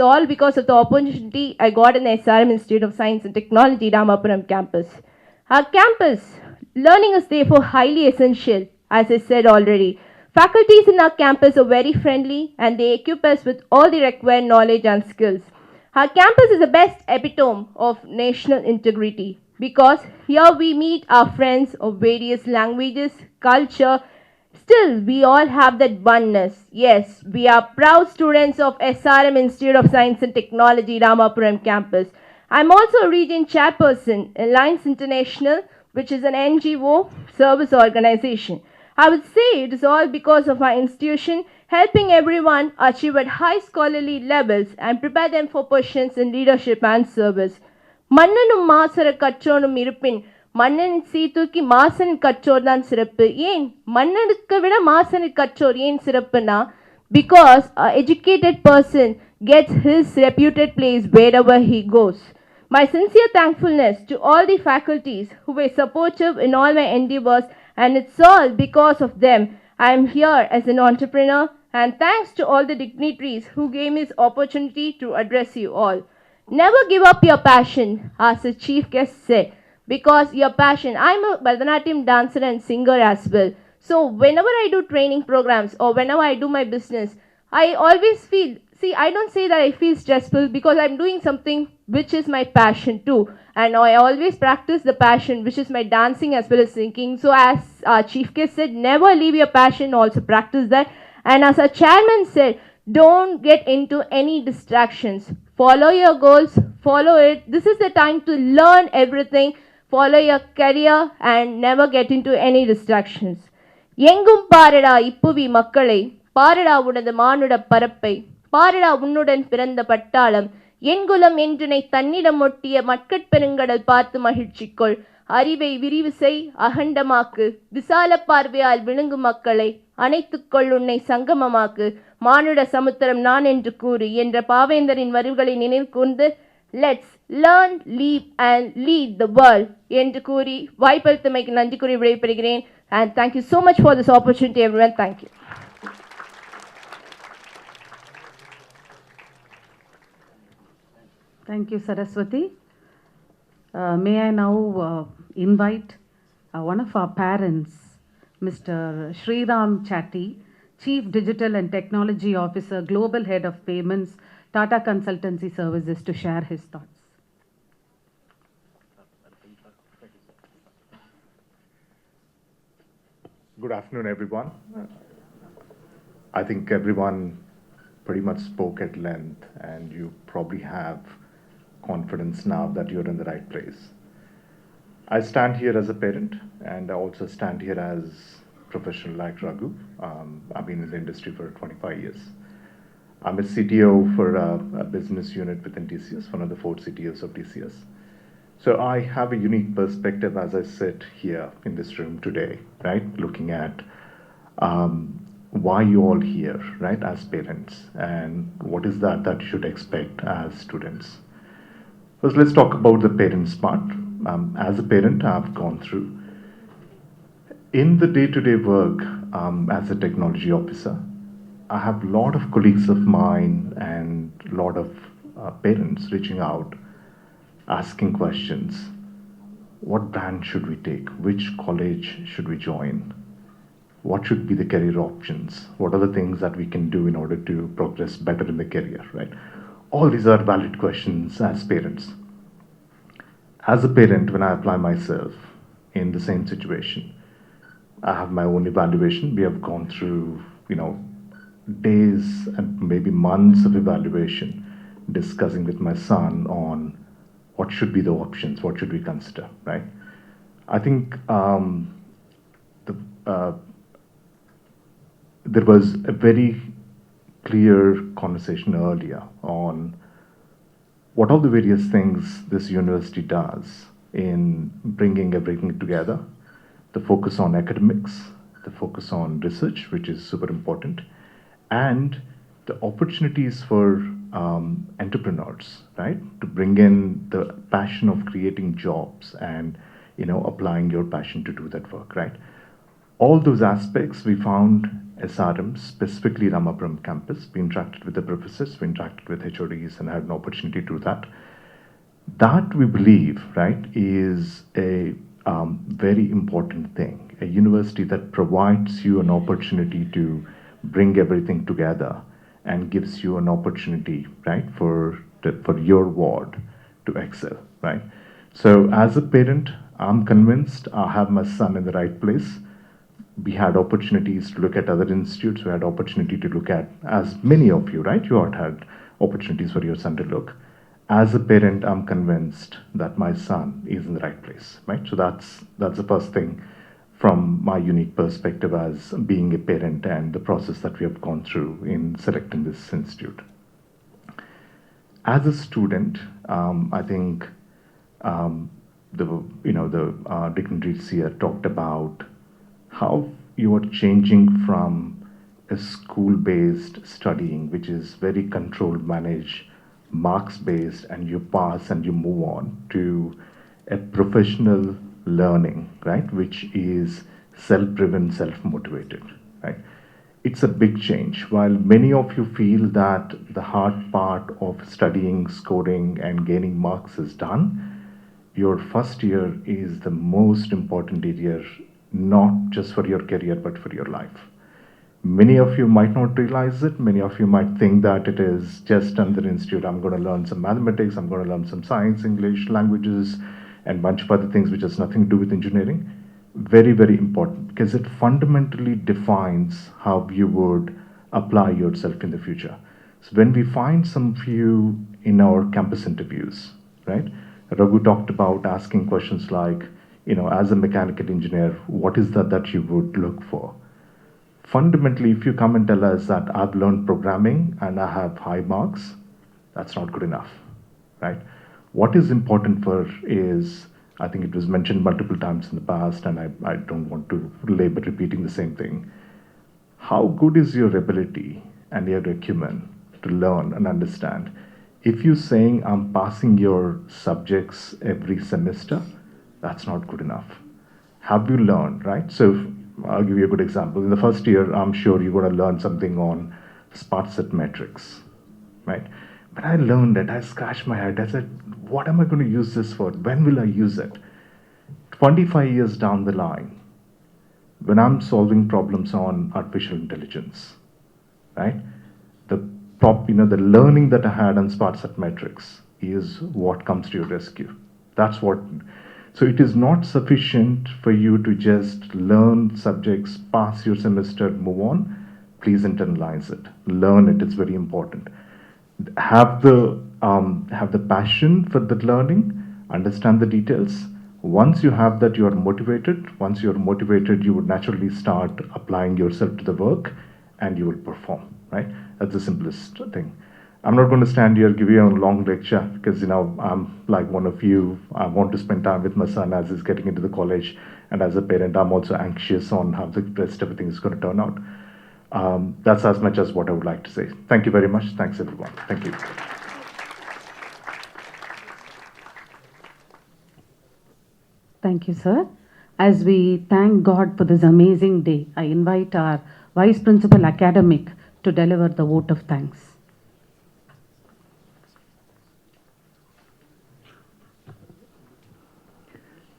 all because of the opportunity I got in the SRM Institute of Science and Technology Ramapuram campus. Our campus learning is therefore highly essential, as I said already. Faculties in our campus are very friendly and they equip us with all the required knowledge and skills. Our campus is the best epitome of national integrity because here we meet our friends of various languages, culture. Still, we all have that oneness. Yes, we are proud students of SRM Institute of Science and Technology Ramapuram campus. I'm also a region chairperson in Alliance International, which is an NGO service organization. I would say it is all because of our institution helping everyone achieve at high scholarly levels and prepare them for positions in leadership and service. மன்னனும் மாசர கற்றோனும் இருப்பின் மன்னனின் சீதூக்கி மாசனின் கற்றோர் தான் சிறப்பு. ஏன் மன்னனுக்கு விட மாசனின் கற்றோர் ஏன் சிறப்புனா, because an educated person gets his reputed place wherever he goes. My sincere thankfulness to all the faculties who were supportive in all my endeavors, and it's all because of them I am here as an entrepreneur, and thanks to all the dignitaries who gave me this opportunity to address you all. Never give up your passion, as the chief guest said, because your passion, I'm a Bharatanatyam dancer and singer as well. So whenever I do training programs or whenever I do my business, I always feel, see, I don't say that I feel stressful because I'm doing something which is my passion too. And I always practice the passion, which is my dancing as well as singing. So as our chief guest said, never leave your passion, also practice that. And as our chairman said, don't get into any distractions. Follow your goals, follow it. This is the time to learn everything, follow your career and never get into any distractions. எங்கும் பாரடா இப்புவி மக்களை, பாரடா உனது மானுட பரப்பை, பாரடா உன்னுடன் பிறந்த பட்டாளம், என்குலம் என்றுனை தன்னிடம் ஒட்டிய மக்கட்பெருங்கடல் பார்த்து மகிழ்ச்சிக்கொள், அறிவை விரிவு செய் அகண்டமாக்கு, விசால பார்வையால் விழுங்கும் மக்களை அணைத்துக்கொள் உன்னை சங்கமமாக்கு, மானுட சமுத்திரம் நான் என்று கூறு என்ற பாவேந்தரின் வரிகளை நினைவு கூர்ந்து let's learn leave and lead the world என்று கூறி வாய்ப்பளித்தமைக்கு நன்றி கூறி விடைபெறுகிறேன். And thank you so much for this opportunity, everyone. Thank you. Thank you, Saraswati. May I now invite one of our parents, Mr. Sriram Chatty, Chief Digital and Technology Officer, Global Head of Payments, Tata Consultancy Services, to share his thoughts. Good afternoon, everyone. I think everyone pretty much spoke at length, and you probably have confidence now that you're in the right place. I stand here as a parent, and I also stand here as professional like Raghu. I've been in the industry for 25 years. I'm a CTO for a business unit within TCS, one of the 4 CTOs of TCS. So I have a unique perspective as I sit here in this room today, right? Looking at why you all here, right, as parents, and what is that you should expect as students. First, let's talk about the parents part. As a parent, I've gone through. In the day-to-day work as a technology officer, I have a lot of colleagues of mine and a lot of parents reaching out, asking questions. What brand should we take? Which college should we join? what should be the career options? What are the things that we can do in order to progress better in the career, right? All these are valid questions as parents. As a parent, when I apply myself in the same situation, I have my own evaluation. We have gone through, days and maybe months of evaluation, discussing with my son on what should be the options, what should we consider, right? I think there was a very clear conversation earlier on what are the various things this university does in bringing everything together. The focus on academics, the focus on research, which is super important, and the opportunities for entrepreneurs, right? To bring in the passion of creating jobs and, applying your passion to do that work, right? All those aspects we found SRM, specifically Ramapuram campus. We interacted with the professors, we interacted with HODs and had an opportunity to do that. That we believe, right, is a very important thing. A university that provides you an opportunity to bring everything together and gives you an opportunity, right, for your ward to excel, right? So as a parent, I'm convinced I have my son in the right place. We had opportunities to look at other institutes. We had opportunity to look at, as many of you, right? You all had opportunities for your son to look. As a parent, I'm convinced that my son is in the right place, right? So that's the first thing from my unique perspective as being a parent and the process that we have gone through in selecting this institute. As a student, I think the dignitaries here talked about how you are changing from a school-based studying, which is very controlled, managed, marks-based, and you pass and you move on, to a professional learning, right, which is self-driven, self-motivated, right? It's a big change. While many of you feel that the hard part of studying, scoring, and gaining marks is done, your first year is the most important year, not just for your career, but for your life. Many of you might not realize it. Many of you might think that it is just another institute. I'm going to learn some mathematics, I'm going to learn some science, English, languages, and a bunch of other things which has nothing to do with engineering. Very, very important, because it fundamentally defines how you would apply yourself in the future. So when we find some few in our campus interviews, right? Raghu talked about asking questions like, as a mechanical engineer, what is that you would look for? Fundamentally, if you come and tell us that I've learned programming and I have high marks, that's not good enough, right? What is important for is, I think it was mentioned multiple times in the past, and I don't want to labor repeating the same thing. How good is your ability and your acumen to learn and understand? If you're saying I'm passing your subjects every semester, that's not good enough. Have you learned, right? So I'll give you a good example. In the first year, I'm sure you're going to learn something on Sparset metrics, right? But I learned it, I scratched my head. I said, what am I going to use this for? When will I use it? 25 years down the line, when I'm solving problems on artificial intelligence, right? The learning that I had on Sparset metrics is what comes to your rescue. That's what. So it is not sufficient for you to just learn subjects, pass your semester, move on. Please internalize it. Learn it. It's very important. Have the passion for the learning. Understand the details. Once you have that, you are motivated. Once you are motivated, you would naturally start applying yourself to the work, and you will perform. Right? That's the simplest thing. I'm not going to stand here give you a long lecture because I'm like one of you. I want to spend time with my son as he's getting into the college, and as a parent, I'm also anxious on how the rest everything is going to turn out. That's as much as what I would like to say. Thank you very much. Thanks everyone. Thank you. Thank you, sir. As we thank God for this amazing day, I invite our Vice Principal Academic to deliver the vote of thanks.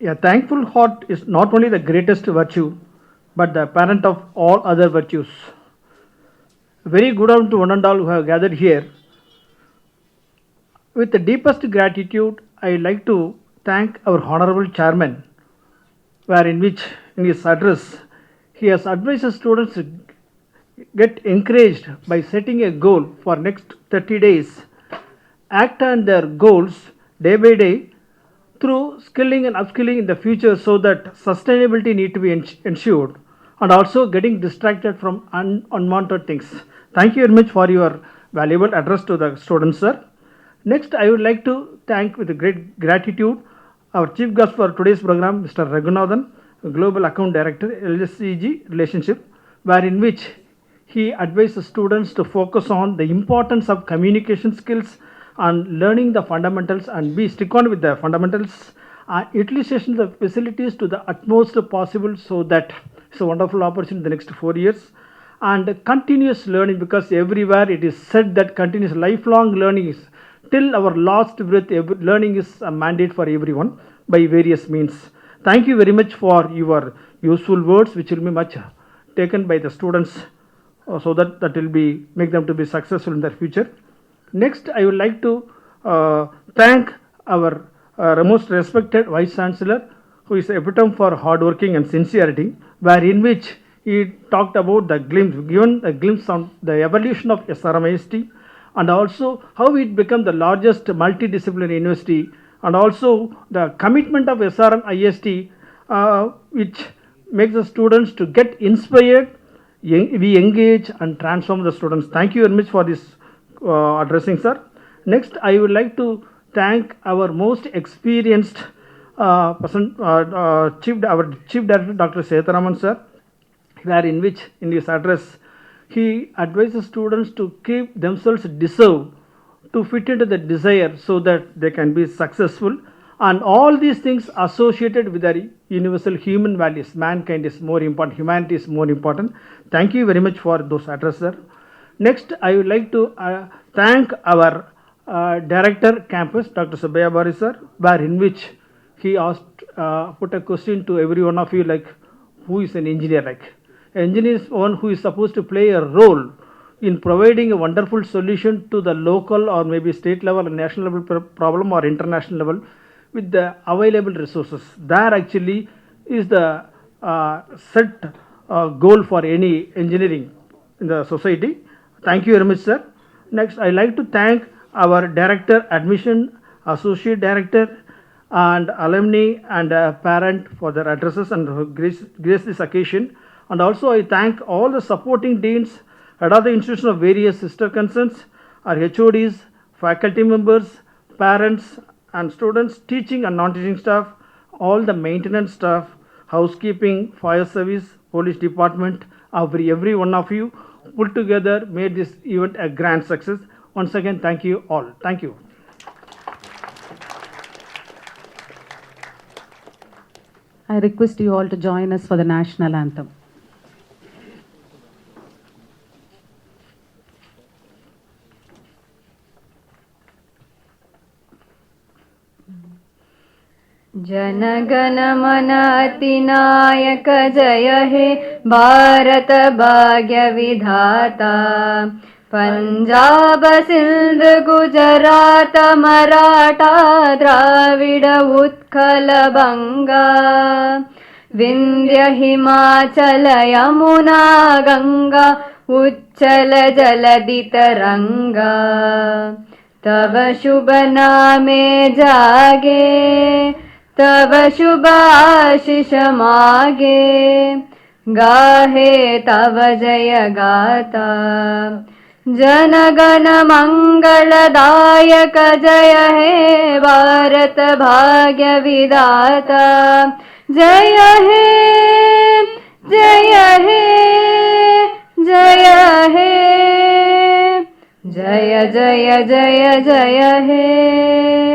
A thankful heart is not only the greatest virtue, but the parent of all other virtues. Very good afternoon to one and all who have gathered here. With the deepest gratitude, I would like to thank our Honorable Chairman, in his address, he has advised the students to get encouraged by setting a goal for next 30 days, act on their goals day by day through skilling and upskilling in the future so that sustainability need to be ensured, and also getting distracted from unwanted things. Thank you very much for your valuable address to the students, sir. Next, I would like to thank with great gratitude our chief guest for today's program, Mr. Raghunathan, Global Account Director, LSCG Relationship, in which he advises students to focus on the importance of communication skills and learning the fundamentals and be stick on with the fundamentals, utilization of the facilities to the utmost possible, so that it's a wonderful opportunity in the next 4 years, and continuous learning, because everywhere it is said that continuous lifelong learning is till our last breath. Learning is a mandate for everyone by various means. Thank you very much for your useful words, which will be much taken by the students, so that will be make them to be successful in their future. Next, I would like to thank our most respected Vice Chancellor, who is epitome for hard working and sincerity, in which he talked about given a glimpse on the evolution of SRM-IST, and also how it became the largest multidisciplinary university, and also the commitment of SRM-IST, which makes the students to get inspired, we engage and transform the students. Thank you very much for this addressing, sir. Next, I would like to thank our most experienced person, our Chief Director, Dr. Setharaman, sir, in which in his address he advises students to keep themselves deserve to fit into the desire so that they can be successful, and all these things associated with their universal human values. Mankind is more important, humanity is more important. Thank you very much for those addresses, sir. Next, I would like to thank our Director Campus, Dr. Subbiah Bari, sir, in which he asked, put a question to every one of you, like, who is an engineer? Like, engineer is one who is supposed to play a role in providing a wonderful solution to the local or maybe state level or national level problem or international level with the available resources. There actually is the set goal for any engineering in the society. Thank you very much, sir. Next, I like to thank our Director Admission, Associate Director, and alumni and parent for their addresses and grace this occasion. And also I thank all the supporting deans, head of the institution of various sister concerns, our HODs, faculty members, parents and students, teaching and non-teaching staff, all the maintenance staff, housekeeping, fire service, police department, every one of you put together made this event a grand success. Once again, thank you all. Thank you. I request you all to join us for the national anthem. जनगण मन अतिनायक जय हे भारत भाग्य विधाता पंजाब सिंध गुजरात मराठा द्राविड उत्कल बंगा विंध्य हिमाचल यमुना गंगा उच्चल जलधि तरंगा तब शुभ नामे जागे तब शुभ आशीष मागे गाहे तब जय गाता जनगण मंगलदायक जय हे भारत भाग्य विधाता जय हे जय हे जय हे जय जय जय जय हे।